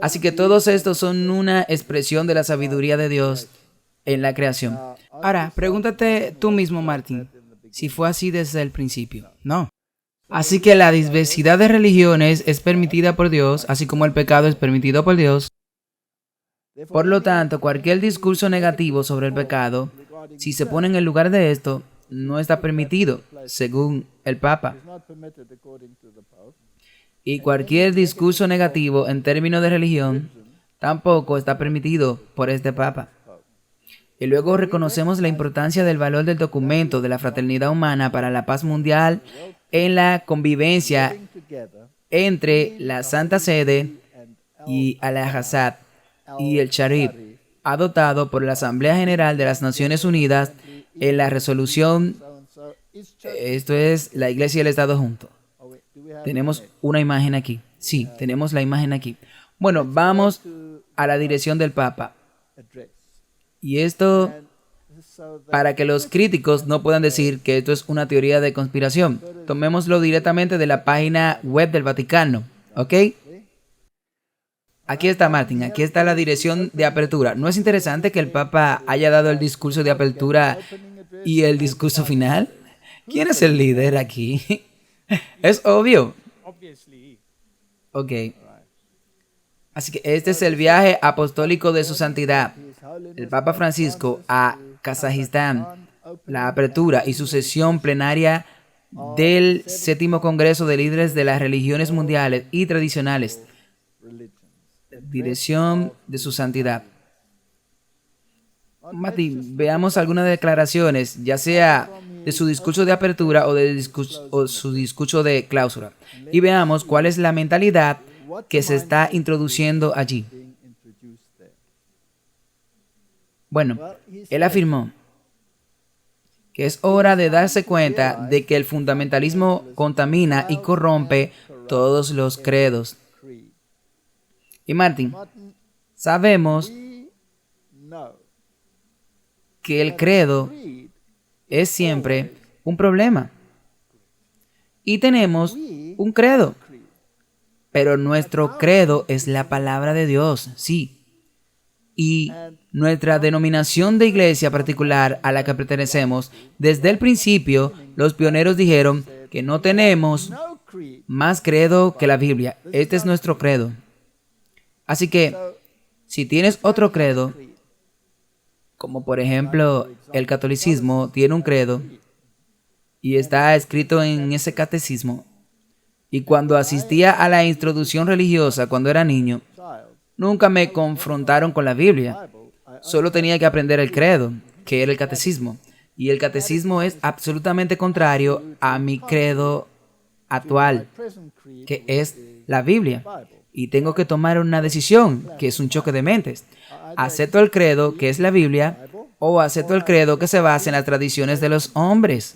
A: Así que todos estos son una expresión de la sabiduría de Dios en la creación. Ahora, pregúntate tú mismo, Martín, si fue así desde el principio. No. Así que la diversidad de religiones es permitida por Dios, así como el pecado es permitido por Dios. Por lo tanto, cualquier discurso negativo sobre el pecado, si se pone en el lugar de esto, no está permitido, según el Papa. Y cualquier discurso negativo en términos de religión tampoco está permitido por este Papa. Y luego reconocemos la importancia del valor del documento de la fraternidad humana para la paz mundial en la convivencia entre la Santa Sede y Al-Aqsa y el Sharif, adoptado por la Asamblea General de las Naciones Unidas en la resolución. Esto es la Iglesia y el Estado juntos. Tenemos una imagen aquí. Sí, tenemos la imagen aquí. Bueno, vamos a la dirección del Papa. Y esto para que los críticos no puedan decir que esto es una teoría de conspiración. Tomémoslo directamente de la página web del Vaticano. ¿Ok? Aquí está, Martín. Aquí está la dirección de apertura. ¿No es interesante que el Papa haya dado el discurso de apertura y el discurso final? ¿Quién es el líder aquí? Es obvio. Ok. Así que este es el viaje apostólico de su santidad, el Papa Francisco, a Kazajistán, la apertura y sucesión plenaria del 7º Congreso de Líderes de las Religiones Mundiales y Tradicionales. Dirección de su santidad. Mati, veamos algunas declaraciones, ya sea de su discurso de apertura o su discurso de clausura. Y veamos cuál es la mentalidad que se está introduciendo allí. Bueno, él afirmó: que es hora de darse cuenta de que el fundamentalismo contamina y corrompe todos los credos. Y Martin, sabemos que el credo es siempre un problema. Y tenemos un credo. Pero nuestro credo es la palabra de Dios, sí. Y nuestra denominación de iglesia particular a la que pertenecemos, desde el principio, los pioneros dijeron que no tenemos más credo que la Biblia. Este es nuestro credo. Así que, si tienes otro credo, como por ejemplo el catolicismo tiene un credo y está escrito en ese catecismo, y cuando asistía a la introducción religiosa cuando era niño, nunca me confrontaron con la Biblia. Solo tenía que aprender el credo, que era el catecismo. Y el catecismo es absolutamente contrario a mi credo actual, que es la Biblia. Y tengo que tomar una decisión, que es un choque de mentes. ¿Acepto el credo, que es la Biblia, o acepto el credo que se basa en las tradiciones de los hombres?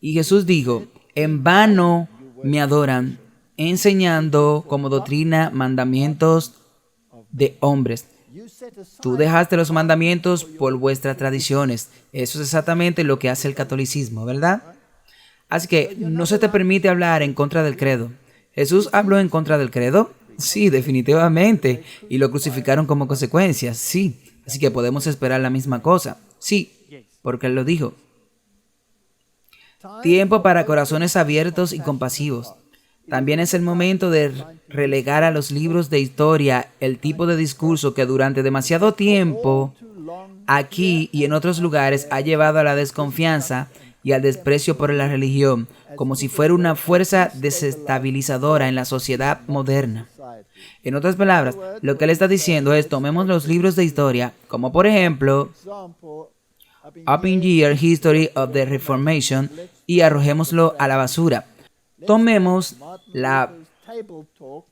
A: Y Jesús dijo, en vano me adoran, enseñando como doctrina mandamientos de hombres. Tú dejaste los mandamientos por vuestras tradiciones. Eso es exactamente lo que hace el catolicismo, ¿verdad? Así que no se te permite hablar en contra del credo. ¿Jesús habló en contra del credo? Sí, definitivamente. Y lo crucificaron como consecuencia, sí. Así que podemos esperar la misma cosa. Sí, porque Él lo dijo. Tiempo para corazones abiertos y compasivos. También es el momento de relegar a los libros de historia el tipo de discurso que durante demasiado tiempo, aquí y en otros lugares, ha llevado a la desconfianza y al desprecio por la religión, como si fuera una fuerza desestabilizadora en la sociedad moderna. En otras palabras, lo que él está diciendo es, tomemos los libros de historia, como por ejemplo, Up in Year History of the Reformation, y arrojémoslo a la basura. Tomemos las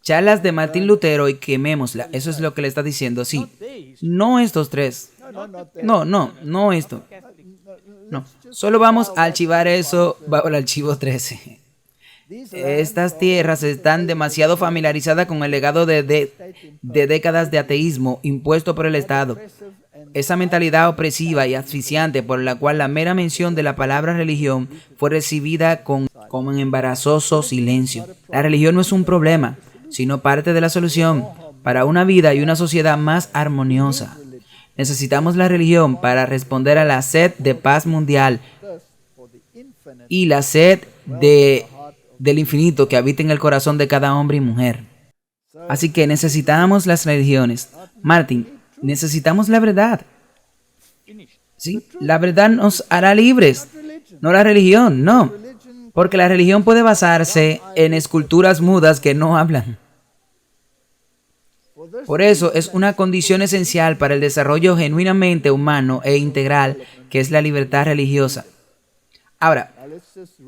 A: charlas de Martín Lutero y quemémosla. Eso es lo que le está diciendo, sí. No estos tres. No esto. No. Solo vamos a archivar eso bajo el archivo 13. Estas tierras están demasiado familiarizadas con el legado de décadas de ateísmo impuesto por el Estado. Esa mentalidad opresiva y asfixiante por la cual la mera mención de la palabra religión fue recibida con un embarazoso silencio. La religión no es un problema, sino parte de la solución para una vida y una sociedad más armoniosa. Necesitamos la religión para responder a la sed de paz mundial y la sed del infinito que habita en el corazón de cada hombre y mujer. Así que necesitamos las religiones. Martin, necesitamos la verdad. ¿Sí? La verdad nos hará libres, no la religión, no. Porque la religión puede basarse en esculturas mudas que no hablan. Por eso es una condición esencial para el desarrollo genuinamente humano e integral, que es la libertad religiosa. Ahora,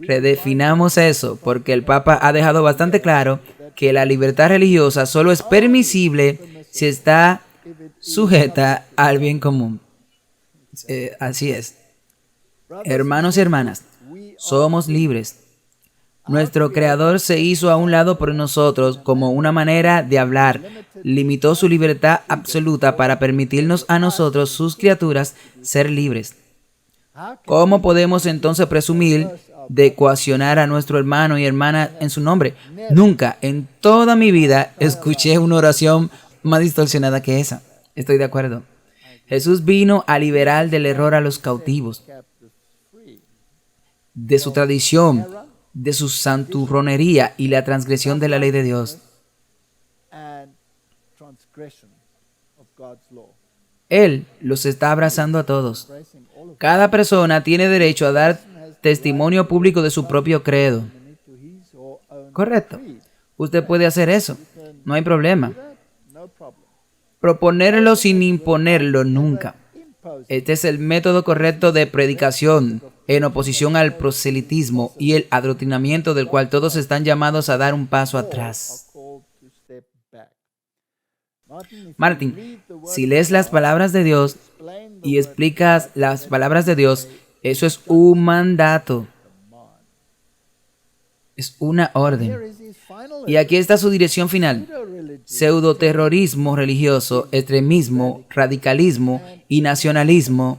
A: redefinamos eso, porque el Papa ha dejado bastante claro que la libertad religiosa solo es permisible si está sujeta al bien común. Así es. Hermanos y hermanas, somos libres. Nuestro Creador se hizo a un lado por nosotros como una manera de hablar. Limitó su libertad absoluta para permitirnos a nosotros, sus criaturas, ser libres. ¿Cómo podemos entonces presumir de coaccionar a nuestro hermano y hermana en su nombre? Nunca en toda mi vida escuché una oración más distorsionada que esa. Estoy de acuerdo. Jesús vino a liberar del error a los cautivos, de su tradición, de su santurronería y la transgresión de la ley de Dios. Él los está abrazando a todos. Cada persona tiene derecho a dar testimonio público de su propio credo. Correcto. Usted puede hacer eso. No hay problema. Proponerlo sin imponerlo nunca. Este es el método correcto de predicación en oposición al proselitismo y el adoctrinamiento del cual todos están llamados a dar un paso atrás. Martin, si lees las palabras de Dios y explicas las palabras de Dios, Eso es un mandato. Es una orden. Y aquí está su dirección final. Pseudoterrorismo religioso, extremismo, radicalismo y nacionalismo.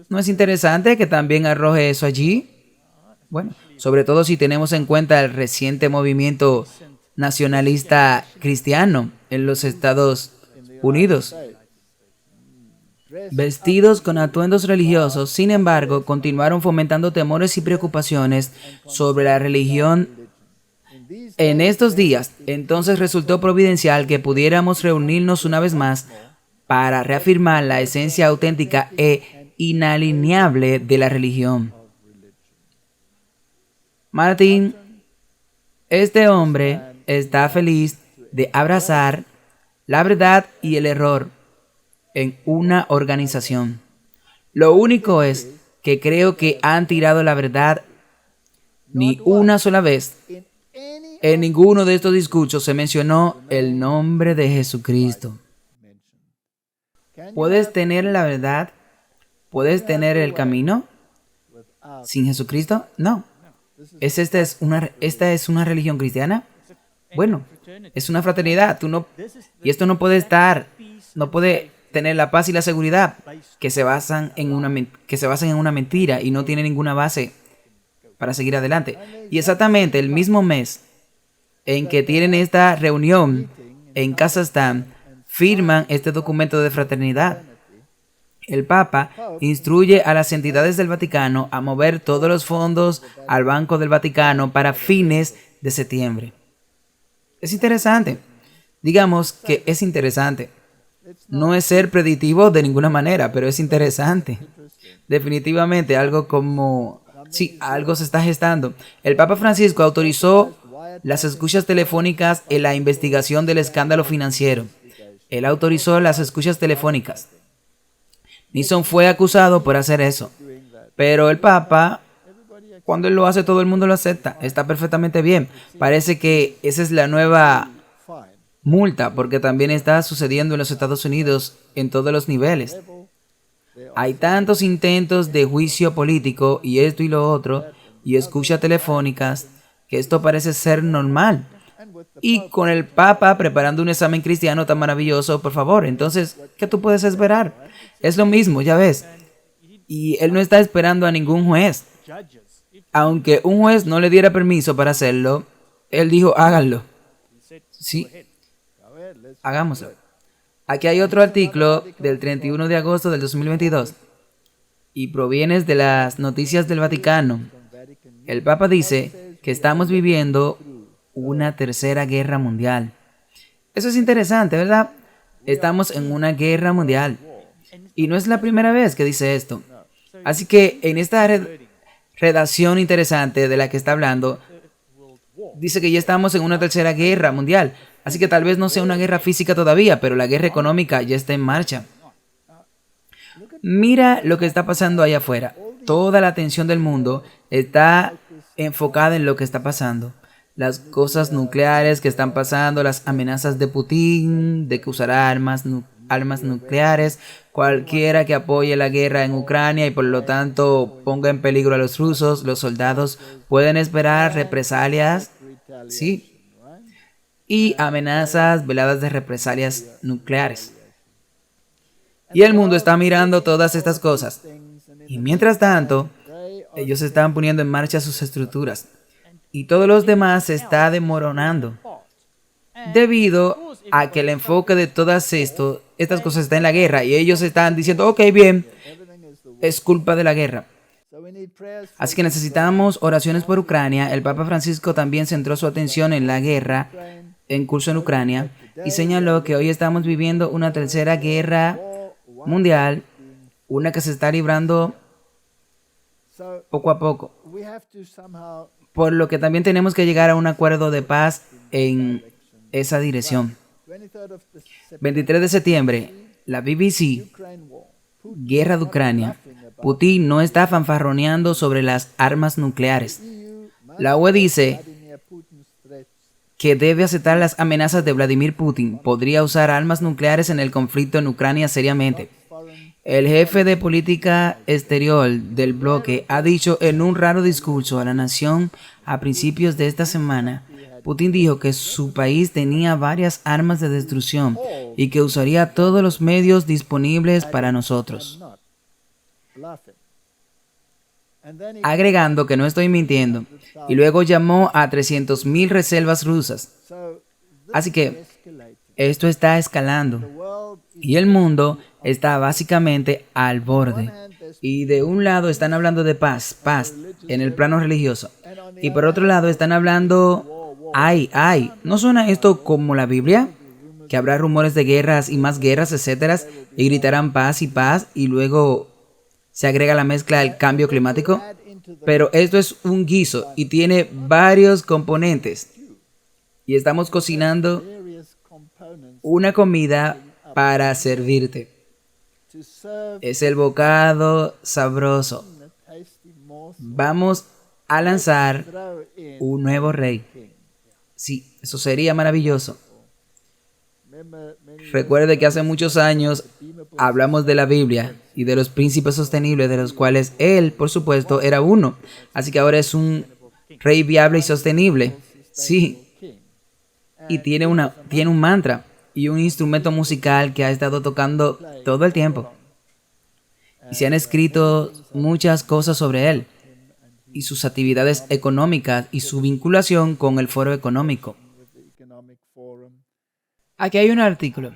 A: ¿No es interesante que también arroje eso allí? Bueno, sobre todo si tenemos en cuenta el reciente movimiento nacionalista cristiano en los Estados Unidos. Vestidos con atuendos religiosos, sin embargo, continuaron fomentando temores y preocupaciones sobre la religión en estos días. Entonces resultó providencial que pudiéramos reunirnos una vez más para reafirmar la esencia auténtica e inalienable de la religión. Martín, este hombre está feliz de abrazar la verdad y el error en una organización. Lo único es que creo que han tirado la verdad ni una sola vez. En ninguno de estos discursos se mencionó el nombre de Jesucristo. ¿Puedes tener la verdad? ¿Puedes tener el camino sin Jesucristo? No. ¿Esta es una religión cristiana? Bueno, es una fraternidad. Y esto no puede tener la paz y la seguridad que se basan en una mentira y no tiene ninguna base para seguir adelante. Y exactamente el mismo mes en que tienen esta reunión en Kazajstán, firman este documento de fraternidad. El Papa instruye a las entidades del Vaticano a mover todos los fondos al Banco del Vaticano para fines de septiembre. Es interesante. Digamos que es interesante. No es ser predictivo de ninguna manera, pero es interesante. Definitivamente algo como... Sí, algo se está gestando. El Papa Francisco autorizó las escuchas telefónicas en la investigación del escándalo financiero. Él autorizó las escuchas telefónicas. Nixon fue acusado por hacer eso. Pero el Papa, cuando él lo hace, todo el mundo lo acepta. Está perfectamente bien. Parece que esa es la nueva multa, porque también está sucediendo en los Estados Unidos en todos los niveles. Hay tantos intentos de juicio político y esto y lo otro, y escuchas telefónicas, que esto parece ser normal. Y con el Papa preparando un examen cristiano tan maravilloso, por favor, entonces, ¿qué tú puedes esperar? Es lo mismo, ya ves. Y él no está esperando a ningún juez. Aunque un juez no le diera permiso para hacerlo, él dijo, háganlo. Sí, hagámoslo. Aquí hay otro artículo del 31 de agosto del 2022 y proviene de las Noticias del Vaticano. El Papa dice que estamos viviendo una tercera guerra mundial. Eso es interesante, ¿verdad? Estamos en una guerra mundial. Y no es la primera vez que dice esto. Así que en esta redacción interesante de la que está hablando, dice que ya estamos en una tercera guerra mundial. Así que tal vez no sea una guerra física todavía, pero la guerra económica ya está en marcha. Mira lo que está pasando allá afuera. Toda la atención del mundo está enfocada en lo que está pasando. Las cosas nucleares que están pasando, las amenazas de Putin, de que usará armas nucleares, cualquiera que apoye la guerra en Ucrania y por lo tanto ponga en peligro a los rusos, los soldados pueden esperar represalias, sí, y amenazas veladas de represalias nucleares. Y el mundo está mirando todas estas cosas. Y mientras tanto, ellos están poniendo en marcha sus estructuras. Y todos los demás se está desmoronando. Debido a que el enfoque de todas estas cosas está en la guerra. Y ellos están diciendo, ok, bien, es culpa de la guerra. Así que necesitamos oraciones por Ucrania. El Papa Francisco también centró su atención en la guerra en curso en Ucrania y señaló que hoy estamos viviendo una tercera guerra mundial, una que se está librando poco a poco, por lo que también tenemos que llegar a un acuerdo de paz en esa dirección. 23 de septiembre, la BBC, guerra de Ucrania. Putin no está fanfarroneando sobre las armas nucleares. La UE dice que debe aceptar las amenazas de Vladimir Putin. Podría usar armas nucleares en el conflicto en Ucrania seriamente. El jefe de política exterior del bloque ha dicho en un raro discurso a la nación a principios de esta semana. Putin dijo que su país tenía varias armas de destrucción y que usaría todos los medios disponibles para nosotros, agregando que no estoy mintiendo, y luego llamó a 300.000 reservas rusas. Así que esto está escalando y el mundo está básicamente al borde. Y de un lado están hablando de paz en el plano religioso, y por otro lado están hablando, ¿no suena esto como la Biblia? Que habrá rumores de guerras y más guerras, etcétera, y gritarán paz, y luego se agrega la mezcla del cambio climático. Pero esto es un guiso y tiene varios componentes. Y estamos cocinando una comida para servirte. Es el bocado sabroso. Vamos a lanzar un nuevo rey. Sí, eso sería maravilloso. Recuerde que hace muchos años hablamos de la Biblia y de los príncipes sostenibles, de los cuales él, por supuesto, era uno. Así que ahora es un rey viable y sostenible. Sí. Y tiene un mantra y un instrumento musical que ha estado tocando todo el tiempo. Y se han escrito muchas cosas sobre él y sus actividades económicas y su vinculación con el Foro Económico. Aquí hay un artículo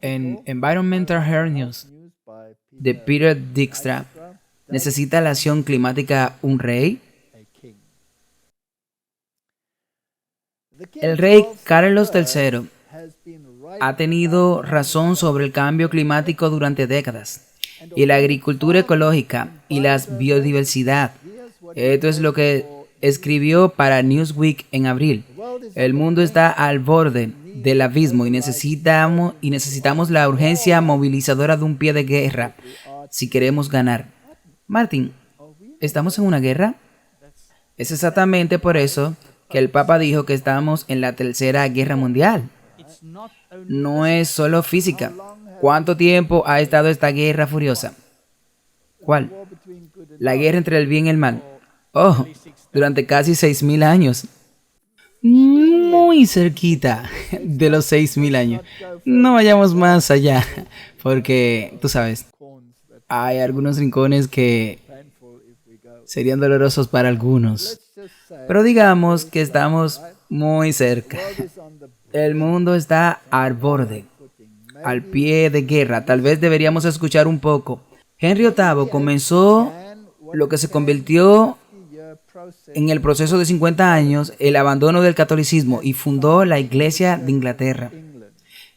A: en Environmental Health News de Peter Dijkstra. ¿Necesita la acción climática un rey? El rey Carlos III ha tenido razón sobre el cambio climático durante décadas y la agricultura ecológica y la biodiversidad. Esto es lo que escribió para Newsweek en abril. El mundo está al borde del abismo y necesitamos la urgencia movilizadora de un pie de guerra si queremos ganar. Martin, ¿estamos en una guerra? Es exactamente por eso que el Papa dijo que estamos en la tercera guerra mundial. No es solo física. ¿Cuánto tiempo ha estado esta guerra furiosa? ¿Cuál? La guerra entre el bien y el mal. Oh, durante casi 6.000 años. Muy cerquita de los 6.000 años. No vayamos más allá, porque, tú sabes, hay algunos rincones que serían dolorosos para algunos. Pero digamos que estamos muy cerca. El mundo está al borde, al pie de guerra. Tal vez deberíamos escuchar un poco. Henry VIII comenzó lo que se convirtió en el proceso de 50 años, el abandono del catolicismo, y fundó la Iglesia de Inglaterra.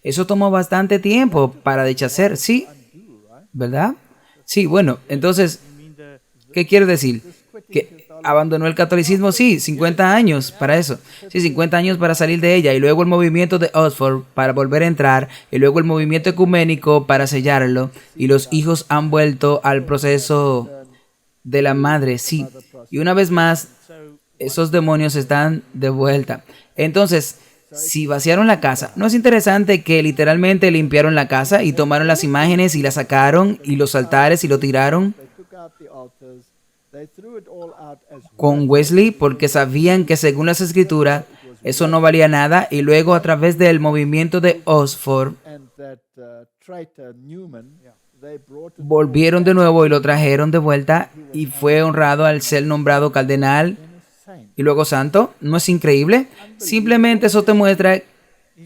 A: Eso tomó bastante tiempo para deshacer, ¿sí? ¿Verdad? Sí, bueno, entonces, ¿qué quiere decir? Que abandonó el catolicismo, sí, 50 años para eso. Sí, 50 años para salir de ella, y luego el movimiento de Oxford para volver a entrar, y luego el movimiento ecuménico para sellarlo, y los hijos han vuelto al proceso de la madre, sí. Y una vez más, esos demonios están de vuelta. Entonces, si vaciaron la casa, ¿no es interesante que literalmente limpiaron la casa y tomaron las imágenes y las sacaron y los altares y lo tiraron con Wesley porque sabían que según las escrituras eso no valía nada, y luego a través del movimiento de Oxford volvieron de nuevo y lo trajeron de vuelta y fue honrado al ser nombrado cardenal y luego santo? ¿No es increíble? Simplemente eso te muestra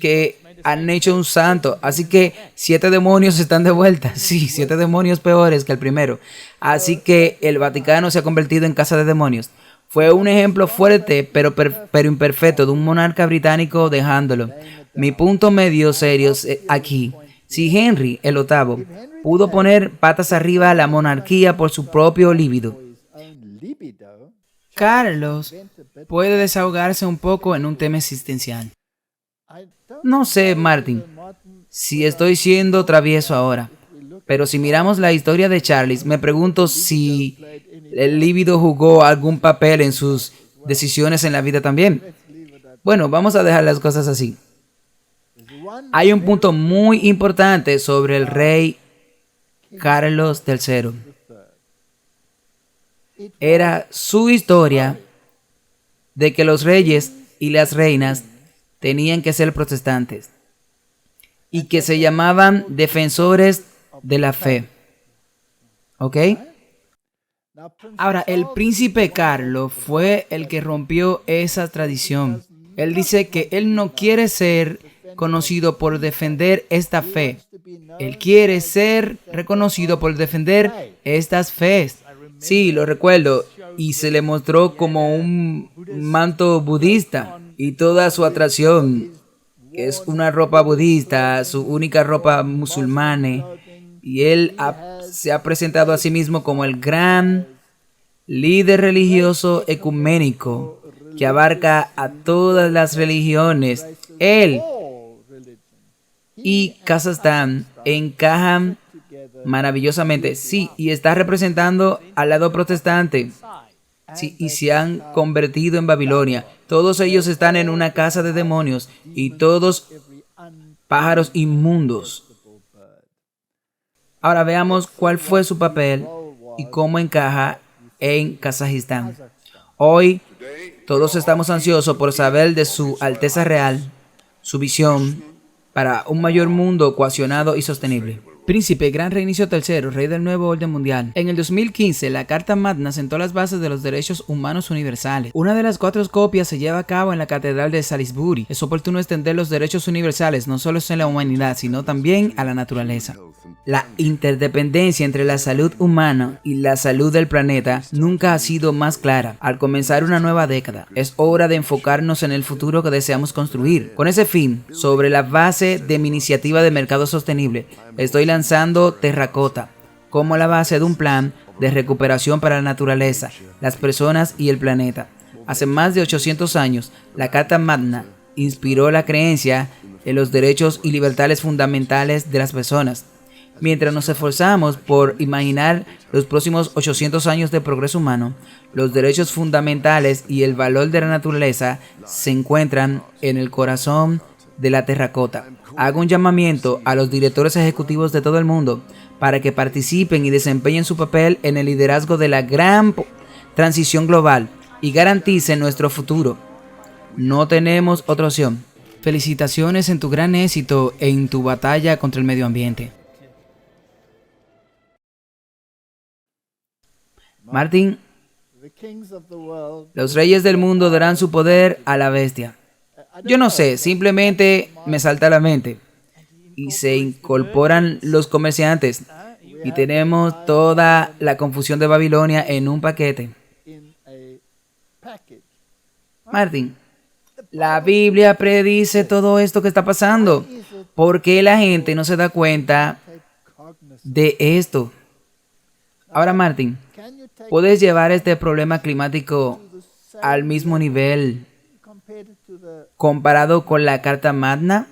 A: que han hecho un santo. Así que 7 demonios están de vuelta. Sí, 7 demonios peores que el primero. Así que el Vaticano se ha convertido en casa de demonios. Fue un ejemplo fuerte pero imperfecto de un monarca británico dejándolo. Mi punto medio serio aquí. Si Henry el VIII pudo poner patas arriba a la monarquía por su propio líbido, Carlos puede desahogarse un poco en un tema existencial. No sé, Martin, si estoy siendo travieso ahora, pero si miramos la historia de Charles, me pregunto si el líbido jugó algún papel en sus decisiones en la vida también. Bueno, vamos a dejar las cosas así. Hay un punto muy importante sobre el rey Carlos III. Era su historia de que los reyes y las reinas tenían que ser protestantes y que se llamaban defensores de la fe. ¿Ok? Ahora, el príncipe Carlos fue el que rompió esa tradición. Él dice que él no quiere ser conocido por defender esta fe. Él quiere ser reconocido por defender estas fees. Sí, lo recuerdo. Y se le mostró como un manto budista y toda su atracción, que es una ropa budista, su única ropa musulmana. Y él se ha presentado a sí mismo como el gran líder religioso ecuménico que abarca a todas las religiones. Él y Kazajstán encajan maravillosamente. Sí, y está representando al lado protestante. Sí, y se han convertido en Babilonia. Todos ellos están en una casa de demonios y todos pájaros inmundos. Ahora veamos cuál fue su papel y cómo encaja en Kazajistán. Hoy todos estamos ansiosos por saber de su Alteza Real, su visión para un mayor mundo cohesionado y sostenible. Príncipe Gran Reinicio III, rey del nuevo orden mundial. En el 2015, la Carta Magna sentó las bases de los derechos humanos universales. Una de las 4 copias se lleva a cabo en la Catedral de Salisbury. Es oportuno extender los derechos universales no solo en la humanidad, sino también a la naturaleza. La interdependencia entre la salud humana y la salud del planeta nunca ha sido más clara. Al comenzar una nueva década, es hora de enfocarnos en el futuro que deseamos construir. Con ese fin, sobre la base de mi iniciativa de mercado sostenible, estoy lanzando Terracota como la base de un plan de recuperación para la naturaleza, las personas y el planeta. Hace más de 800 años, la Carta Magna inspiró la creencia en los derechos y libertades fundamentales de las personas. Mientras nos esforzamos por imaginar los próximos 800 años de progreso humano, los derechos fundamentales y el valor de la naturaleza se encuentran en el corazón de la terracota. Hago un llamamiento a los directores ejecutivos de todo el mundo para que participen y desempeñen su papel en el liderazgo de la gran transición global y garanticen nuestro futuro. No tenemos otra opción. Felicitaciones en tu gran éxito en tu batalla contra el medio ambiente. Martín, los reyes del mundo darán su poder a la bestia. Yo no sé, simplemente me salta a la mente. Y se incorporan los comerciantes. Y tenemos toda la confusión de Babilonia en un paquete. Martín, la Biblia predice todo esto que está pasando. ¿Por qué la gente no se da cuenta de esto? Ahora, Martín, ¿puedes llevar este problema climático al mismo nivel comparado con la Carta Magna?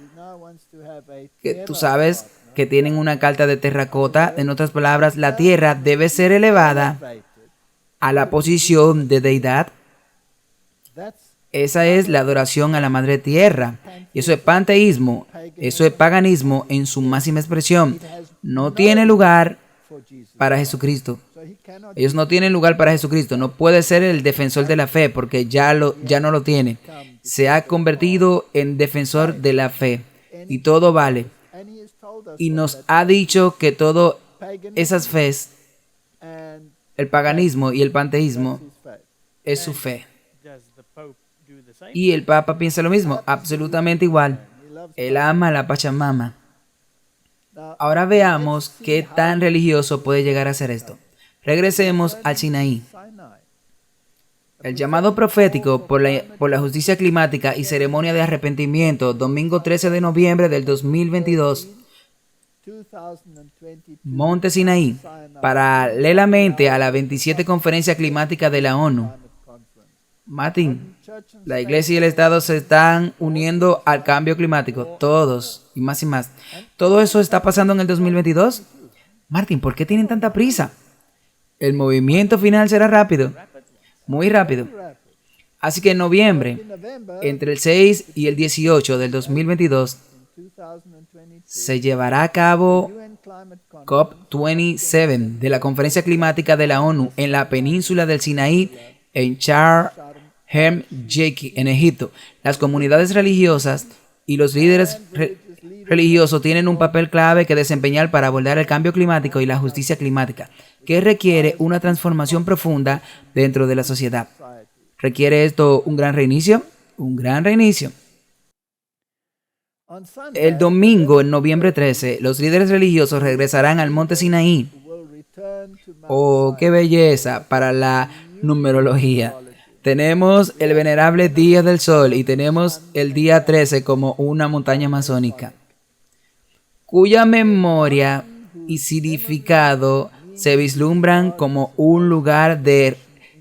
A: Que tú sabes que tienen una carta de terracota. En otras palabras, la tierra debe ser elevada a la posición de deidad. Esa es la adoración a la madre tierra. Y eso es panteísmo. Eso es paganismo en su máxima expresión. No tiene lugar para Jesucristo. Ellos no tienen lugar para Jesucristo. No puede ser el defensor de la fe porque ya no lo tiene. Se ha convertido en defensor de la fe. Y todo vale. Y nos ha dicho que todas esas fees, el paganismo y el panteísmo, es su fe. Y el Papa piensa lo mismo, absolutamente igual. Él ama a la Pachamama. Ahora veamos qué tan religioso puede llegar a ser esto. Regresemos al Sinaí. El llamado profético por la justicia climática y ceremonia de arrepentimiento, domingo 13 de noviembre del 2022. Monte Sinaí, paralelamente a la 27 Conferencia Climática de la ONU. Martín, la iglesia y el Estado se están uniendo al cambio climático, todos, y más y más. ¿Todo eso está pasando en el 2022? Martín, ¿por qué tienen tanta prisa? El movimiento final será rápido, muy rápido. Así que en noviembre, entre el 6 y el 18 del 2022, se llevará a cabo COP27 de la Conferencia Climática de la ONU en la península del Sinaí, en Sharm el-Sheikh, en Egipto. Las comunidades religiosas y los líderes religiosos tienen un papel clave que desempeñar para abordar el cambio climático y la justicia climática, que requiere una transformación profunda dentro de la sociedad. ¿Requiere esto un gran reinicio? Un gran reinicio. El domingo, en noviembre 13, los líderes religiosos regresarán al monte Sinaí. ¡Oh, qué belleza para la numerología! Tenemos el venerable Día del Sol y tenemos el día 13 como una montaña masónica, cuya memoria y significado se vislumbran como un lugar de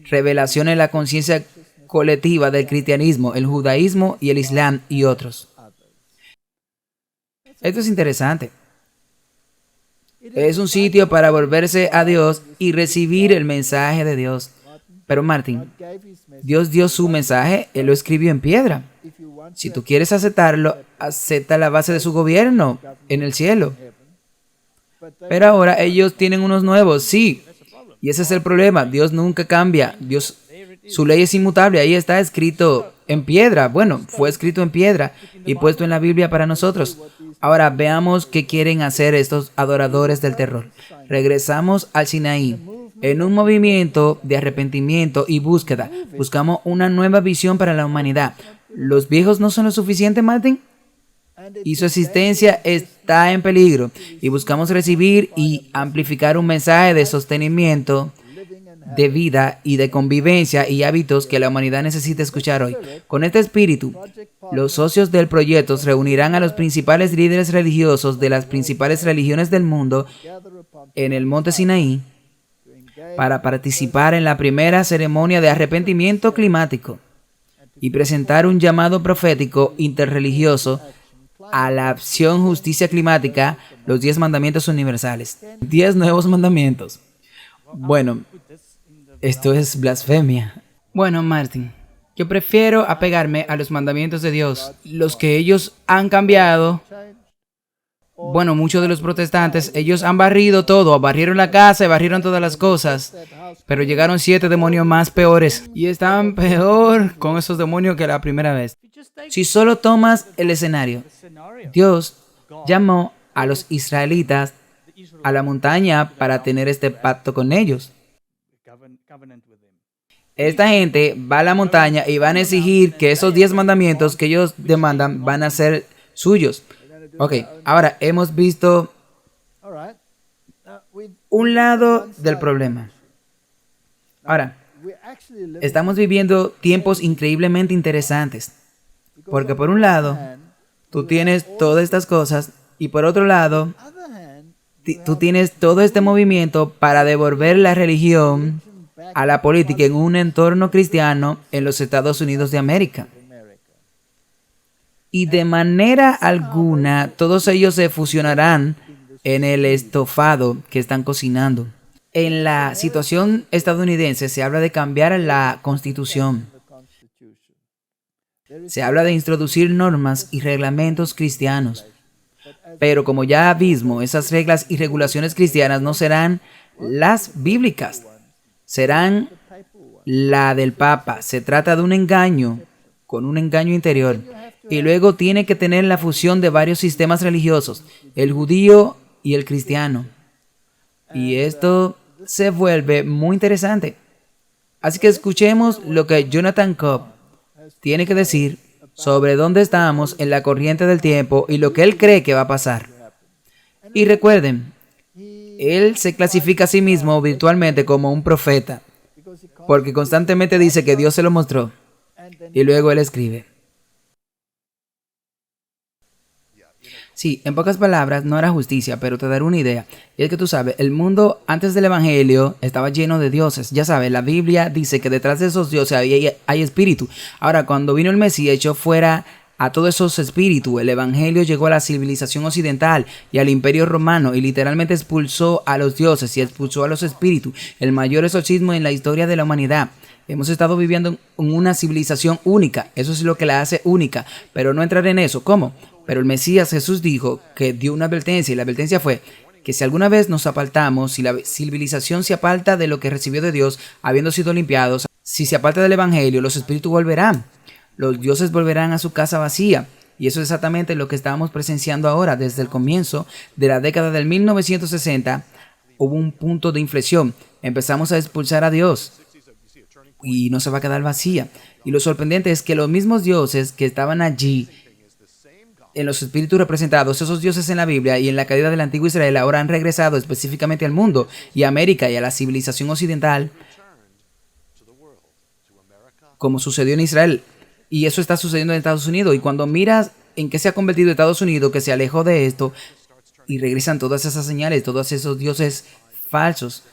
A: revelación en la conciencia colectiva del cristianismo, el judaísmo y el islam y otros. Esto es interesante. Es un sitio para volverse a Dios y recibir el mensaje de Dios. Pero Martin, Dios dio su mensaje, Él lo escribió en piedra. Si tú quieres aceptarlo, acepta la base de su gobierno en el cielo. Pero ahora ellos tienen unos nuevos, sí. Y ese es el problema. Dios nunca cambia. Dios, su ley es inmutable. Ahí está escrito en piedra. Bueno, fue escrito en piedra y puesto en la Biblia para nosotros. Ahora veamos qué quieren hacer estos adoradores del terror. Regresamos al Sinaí. En un movimiento de arrepentimiento y búsqueda, buscamos una nueva visión para la humanidad. ¿Los viejos no son lo suficiente, Martin? Y su existencia está en peligro. Y buscamos recibir y amplificar un mensaje de sostenimiento, de vida y de convivencia y hábitos que la humanidad necesita escuchar hoy. Con este espíritu, los socios del proyecto reunirán a los principales líderes religiosos de las principales religiones del mundo en el monte Sinaí para participar en la primera ceremonia de arrepentimiento climático y presentar un llamado profético interreligioso a la acción justicia climática, los 10 mandamientos universales. 10 nuevos mandamientos. Bueno, esto es blasfemia. Bueno, Martin, yo prefiero apegarme a los mandamientos de Dios, los que ellos han cambiado. Bueno, muchos de los protestantes, ellos han barrido todo, barrieron la casa y barrieron todas las cosas, pero llegaron 7 demonios más peores y estaban peor con esos demonios que la primera vez. Si solo tomas el escenario, Dios llamó a los israelitas a la montaña para tener este pacto con ellos. Esta gente va a la montaña y van a exigir que esos 10 mandamientos que ellos demandan van a ser suyos. Ok, ahora hemos visto un lado del problema. Ahora, estamos viviendo tiempos increíblemente interesantes. Porque por un lado, tú tienes todas estas cosas y por otro lado, tú tienes todo este movimiento para devolver la religión a la política en un entorno cristiano en los Estados Unidos de América. Y de manera alguna, todos ellos se fusionarán en el estofado que están cocinando. En la situación estadounidense se habla de cambiar la constitución. Se habla de introducir normas y reglamentos cristianos. Pero como ya mismo, esas reglas y regulaciones cristianas no serán las bíblicas, serán la del Papa. Se trata de un engaño, con un engaño interior. Y luego tiene que tener la fusión de varios sistemas religiosos, el judío y el cristiano. Y esto se vuelve muy interesante. Así que escuchemos lo que Jonathan Cobb tiene que decir sobre dónde estamos en la corriente del tiempo y lo que él cree que va a pasar. Y recuerden, él se clasifica a sí mismo virtualmente como un profeta, porque constantemente dice que Dios se lo mostró. Y luego él escribe. Sí, en pocas palabras, no era justicia, pero te daré una idea. Y es que tú sabes, el mundo antes del Evangelio estaba lleno de dioses. Ya sabes, la Biblia dice que detrás de esos dioses hay espíritu. Ahora, cuando vino el Mesías, echó fuera a todos esos espíritus. El Evangelio llegó a la civilización occidental y al Imperio Romano y literalmente expulsó a los dioses y expulsó a los espíritus. El mayor exorcismo en la historia de la humanidad. Hemos estado viviendo en una civilización única. Eso es lo que la hace única. Pero no entrar en eso. ¿Cómo? Pero el Mesías Jesús dijo que dio una advertencia y la advertencia fue que si alguna vez nos apartamos, si la civilización se aparta de lo que recibió de Dios, habiendo sido limpiados, si se aparta del Evangelio, los espíritus volverán. Los dioses volverán a su casa vacía. Y eso es exactamente lo que estábamos presenciando ahora. Desde el comienzo de la década del 1960, hubo un punto de inflexión. Empezamos a expulsar a Dios y no se va a quedar vacía. Y lo sorprendente es que los mismos dioses que estaban allí, en los espíritus representados, esos dioses en la Biblia y en la caída del antiguo Israel, ahora han regresado específicamente al mundo y a América y a la civilización occidental, como sucedió en Israel. Y eso está sucediendo en Estados Unidos. Y cuando miras en qué se ha convertido Estados Unidos, que se alejó de esto, y regresan todas esas señales, todos esos dioses falsos.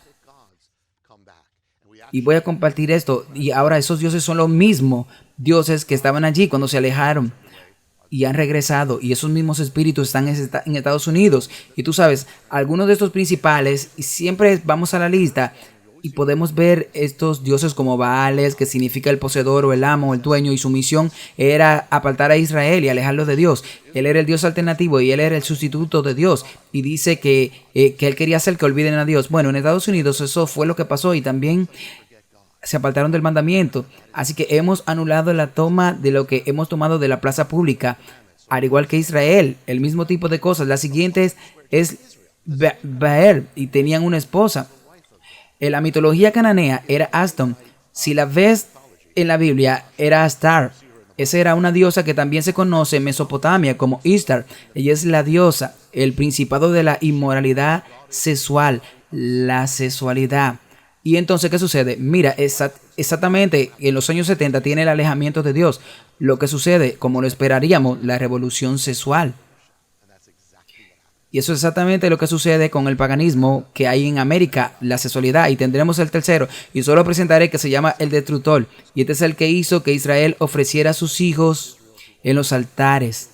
A: Y voy a compartir esto. Y ahora esos dioses son los mismos dioses que estaban allí cuando se alejaron. Y han regresado. Y esos mismos espíritus están en Estados Unidos. Y tú sabes, algunos de estos principales, y siempre vamos a la lista, y podemos ver estos dioses como Baales, que significa el poseedor o el amo o el dueño, y su misión era apartar a Israel y alejarlo de Dios. Él era el Dios alternativo y él era el sustituto de Dios. Y dice que él quería hacer que olviden a Dios. Bueno, en Estados Unidos eso fue lo que pasó y también se apartaron del mandamiento. Así que hemos anulado la toma de lo que hemos tomado de la plaza pública, al igual que Israel. El mismo tipo de cosas. La siguiente es Baal, y tenían una esposa. En la mitología cananea era Aston. Si la ves en la Biblia, era Astar. Esa era una diosa que también se conoce en Mesopotamia como Ishtar. Ella es la diosa, el principado de la inmoralidad sexual, la sexualidad. Y entonces, ¿qué sucede? Mira, exactamente en los años 70 tiene el alejamiento de Dios. Lo que sucede, como lo esperaríamos, la revolución sexual. Y eso es exactamente lo que sucede con el paganismo que hay en América, la sexualidad. Y tendremos el tercero, y solo presentaré, que se llama el destructor. Y este es el que hizo que Israel ofreciera a sus hijos en los altares.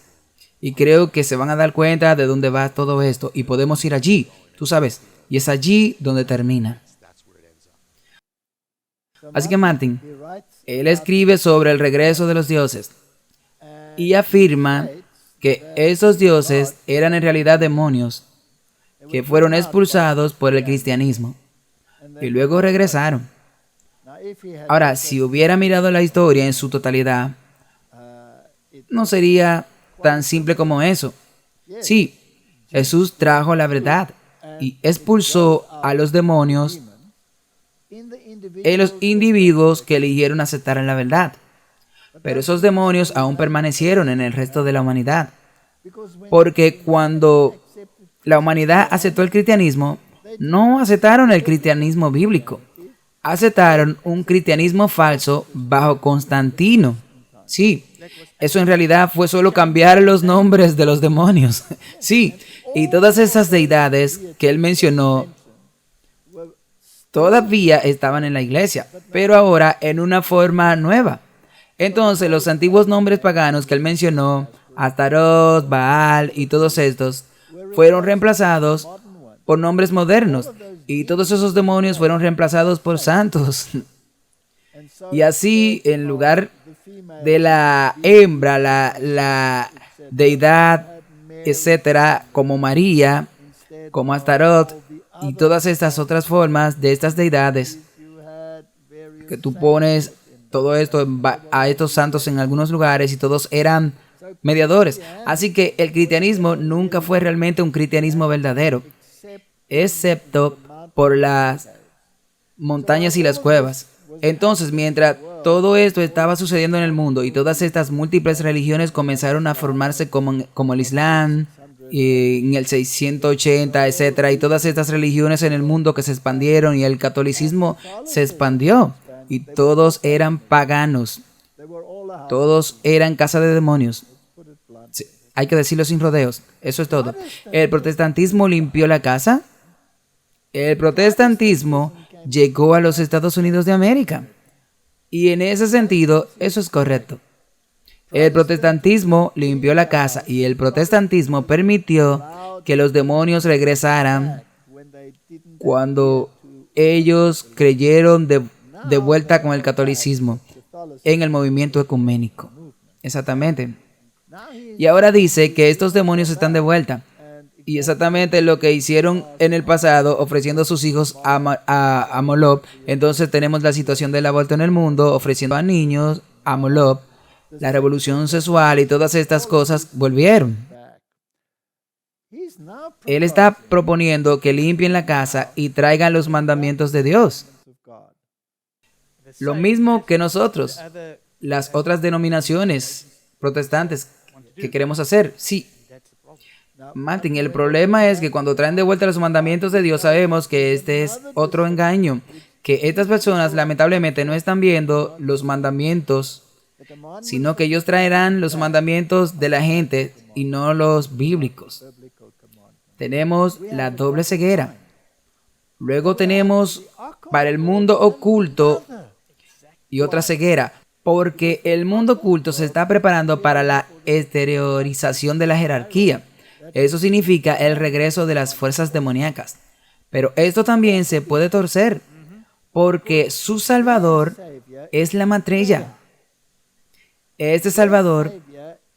A: Y creo que se van a dar cuenta de dónde va todo esto. Y podemos ir allí, tú sabes. Y es allí donde termina. Así que Martin, él escribe sobre el regreso de los dioses. Y afirma que esos dioses eran en realidad demonios que fueron expulsados por el cristianismo y luego regresaron. Ahora, si hubiera mirado la historia en su totalidad, no sería tan simple como eso. Sí, Jesús trajo la verdad y expulsó a los demonios en los individuos que eligieron aceptar la verdad. Pero esos demonios aún permanecieron en el resto de la humanidad. Porque cuando la humanidad aceptó el cristianismo, no aceptaron el cristianismo bíblico. Aceptaron un cristianismo falso bajo Constantino. Sí, eso en realidad fue solo cambiar los nombres de los demonios. Sí, y todas esas deidades que él mencionó todavía estaban en la iglesia, pero ahora en una forma nueva. Entonces, los antiguos nombres paganos que él mencionó, Astaroth, Baal y todos estos, fueron reemplazados por nombres modernos. Y todos esos demonios fueron reemplazados por santos. Y así, en lugar de la hembra, la deidad, etcétera, como María, como Astaroth, y todas estas otras formas de estas deidades, que tú pones todo esto a estos santos en algunos lugares y todos eran mediadores. Así que el cristianismo nunca fue realmente un cristianismo verdadero, excepto por las montañas y las cuevas. Entonces, mientras todo esto estaba sucediendo en el mundo y todas estas múltiples religiones comenzaron a formarse como el Islam, en el 680, etcétera, y todas estas religiones en el mundo que se expandieron, y el catolicismo se expandió. Y todos eran paganos. Todos eran casa de demonios. Sí, hay que decirlo sin rodeos. Eso es todo. ¿El protestantismo limpió la casa? El protestantismo llegó a los Estados Unidos de América. Y en ese sentido, eso es correcto. El protestantismo limpió la casa y el protestantismo permitió que los demonios regresaran cuando ellos creyeron de vuelta con el catolicismo en el movimiento ecuménico. Exactamente. Y ahora dice que estos demonios están de vuelta. Y exactamente lo que hicieron en el pasado, ofreciendo a sus hijos a Moloch. Entonces tenemos la situación del aborto en el mundo, ofreciendo a niños a Moloch. La revolución sexual y todas estas cosas volvieron. Él está proponiendo que limpien la casa y traigan los mandamientos de Dios. Lo mismo que nosotros, las otras denominaciones protestantes que queremos hacer. Sí, Martin, el problema es que cuando traen de vuelta los mandamientos de Dios, sabemos que este es otro engaño, que estas personas lamentablemente no están viendo los mandamientos, sino que ellos traerán los mandamientos de la gente y no los bíblicos. Tenemos la doble ceguera. Luego tenemos para el mundo oculto y otra ceguera, porque el mundo oculto se está preparando para la exteriorización de la jerarquía. Eso significa el regreso de las fuerzas demoníacas. Pero esto también se puede torcer, porque su Salvador es la matrella. Este Salvador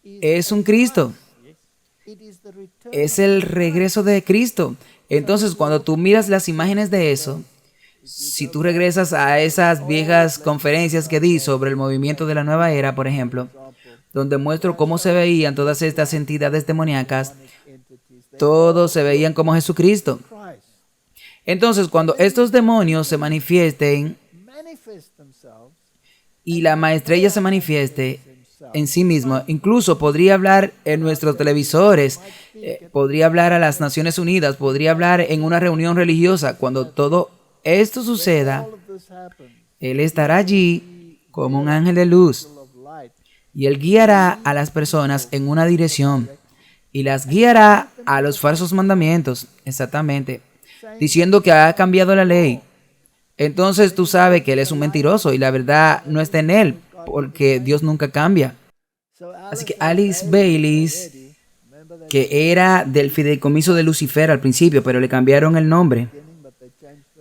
A: es un Cristo. Es el regreso de Cristo. Entonces, cuando tú miras las imágenes de eso, si tú regresas a esas viejas conferencias que di sobre el movimiento de la nueva era, por ejemplo, donde muestro cómo se veían todas estas entidades demoníacas, todos se veían como Jesucristo. Entonces, cuando estos demonios se manifiesten y la maestrella se manifieste en sí mismo, incluso podría hablar en nuestros televisores, podría hablar a las Naciones Unidas, podría hablar en una reunión religiosa. Cuando todo esto suceda, Él estará allí como un ángel de luz y Él guiará a las personas en una dirección y las guiará a los falsos mandamientos, exactamente, diciendo que ha cambiado la ley. Entonces tú sabes que Él es un mentiroso y la verdad no está en Él, porque Dios nunca cambia. Así que Alice Baylis, que era del fideicomiso de Lucifer al principio, pero le cambiaron el nombre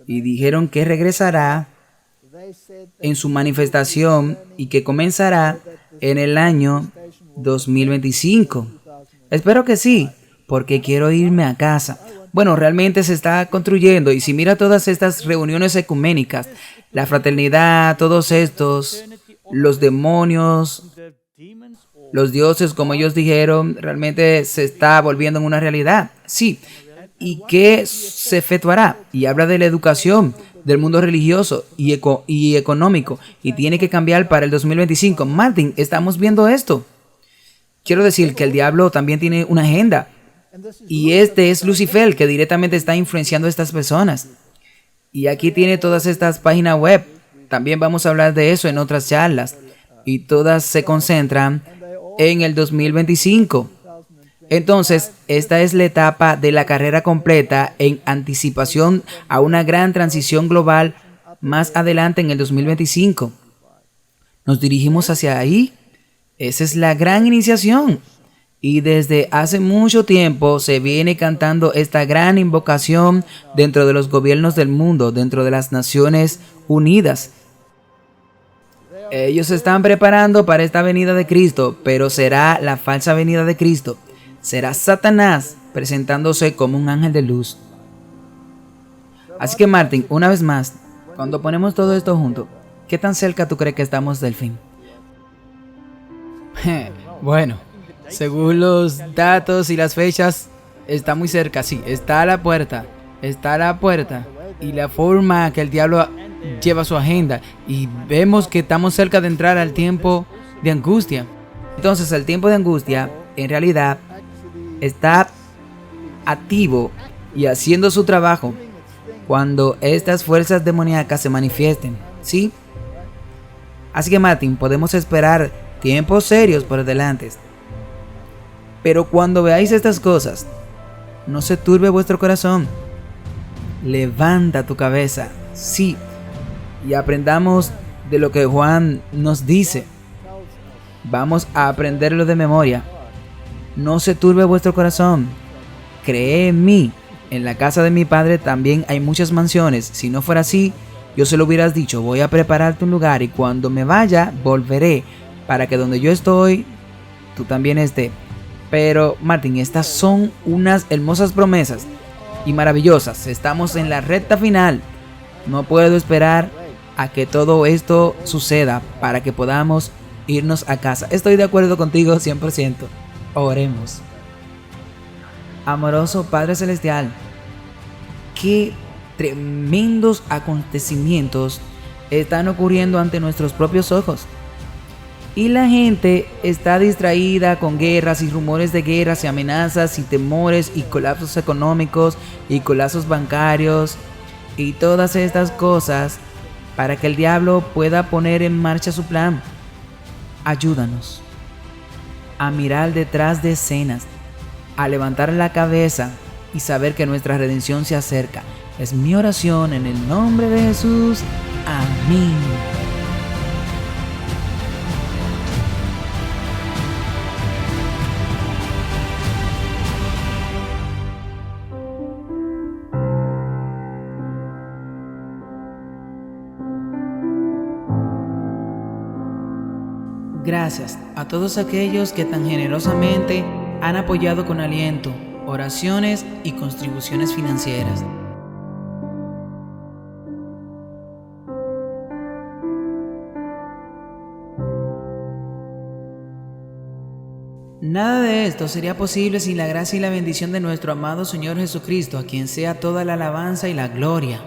A: y dijeron que regresará en su manifestación y que comenzará en el año 2025. Espero que sí, porque quiero irme a casa. Bueno, realmente se está construyendo, y si mira todas estas reuniones ecuménicas, la fraternidad, todos estos, los demonios, los dioses, como ellos dijeron, realmente se está volviendo en una realidad. Sí. ¿Y qué se efectuará? Y habla de la educación, del mundo religioso y económico, y tiene que cambiar para el 2025. Martin, estamos viendo esto. Quiero decir que el diablo también tiene una agenda, y este es Lucifer, que directamente está influenciando a estas personas. Y aquí tiene todas estas páginas web. También vamos a hablar de eso en otras charlas, y todas se concentran en el 2025. Entonces, esta es la etapa de la carrera completa en anticipación a una gran transición global más adelante en el 2025. Nos dirigimos hacia ahí. Esa es la gran iniciación. Y desde hace mucho tiempo se viene cantando esta gran invocación dentro de los gobiernos del mundo, dentro de las Naciones Unidas. Ellos se están preparando para esta venida de Cristo, pero será la falsa venida de Cristo. Será Satanás presentándose como un ángel de luz. Así que Martin, una vez más, cuando ponemos todo esto junto, ¿qué tan cerca tú crees que estamos del fin? Bueno, según los datos y las fechas, está muy cerca, sí, está a la puerta. Está a la puerta. Y la forma que el diablo lleva su agenda, y vemos que estamos cerca de entrar al tiempo de angustia. Entonces el tiempo de angustia en realidad está activo y haciendo su trabajo cuando estas fuerzas demoníacas se manifiesten, ¿sí? Así que Martin, podemos esperar tiempos serios por delante. Pero cuando veáis estas cosas, no se turbe vuestro corazón. Levanta tu cabeza, sí, y aprendamos de lo que Juan nos dice. Vamos a aprenderlo de memoria. No se turbe vuestro corazón. Cree en mí. En la casa de mi padre también hay muchas mansiones. Si no fuera así, yo se lo hubieras dicho. Voy a prepararte un lugar, y cuando me vaya, volveré, para que donde yo estoy, tú también estés. Pero, Martín, estas son unas hermosas promesas y maravillosas. Estamos en la recta final. No puedo esperar a que todo esto suceda para que podamos irnos a casa. Estoy de acuerdo contigo 100%. Oremos. Amoroso Padre Celestial, qué tremendos acontecimientos están ocurriendo ante nuestros propios ojos. Y la gente está distraída con guerras y rumores de guerras y amenazas y temores y colapsos económicos y colapsos bancarios y todas estas cosas para que el diablo pueda poner en marcha su plan. Ayúdanos a mirar detrás de escenas, a levantar la cabeza y saber que nuestra redención se acerca. Es mi oración en el nombre de Jesús. Amén. Gracias a todos aquellos que tan generosamente han apoyado con aliento, oraciones y contribuciones financieras. Nada de esto sería posible sin la gracia y la bendición de nuestro amado Señor Jesucristo, a quien sea toda la alabanza y la gloria.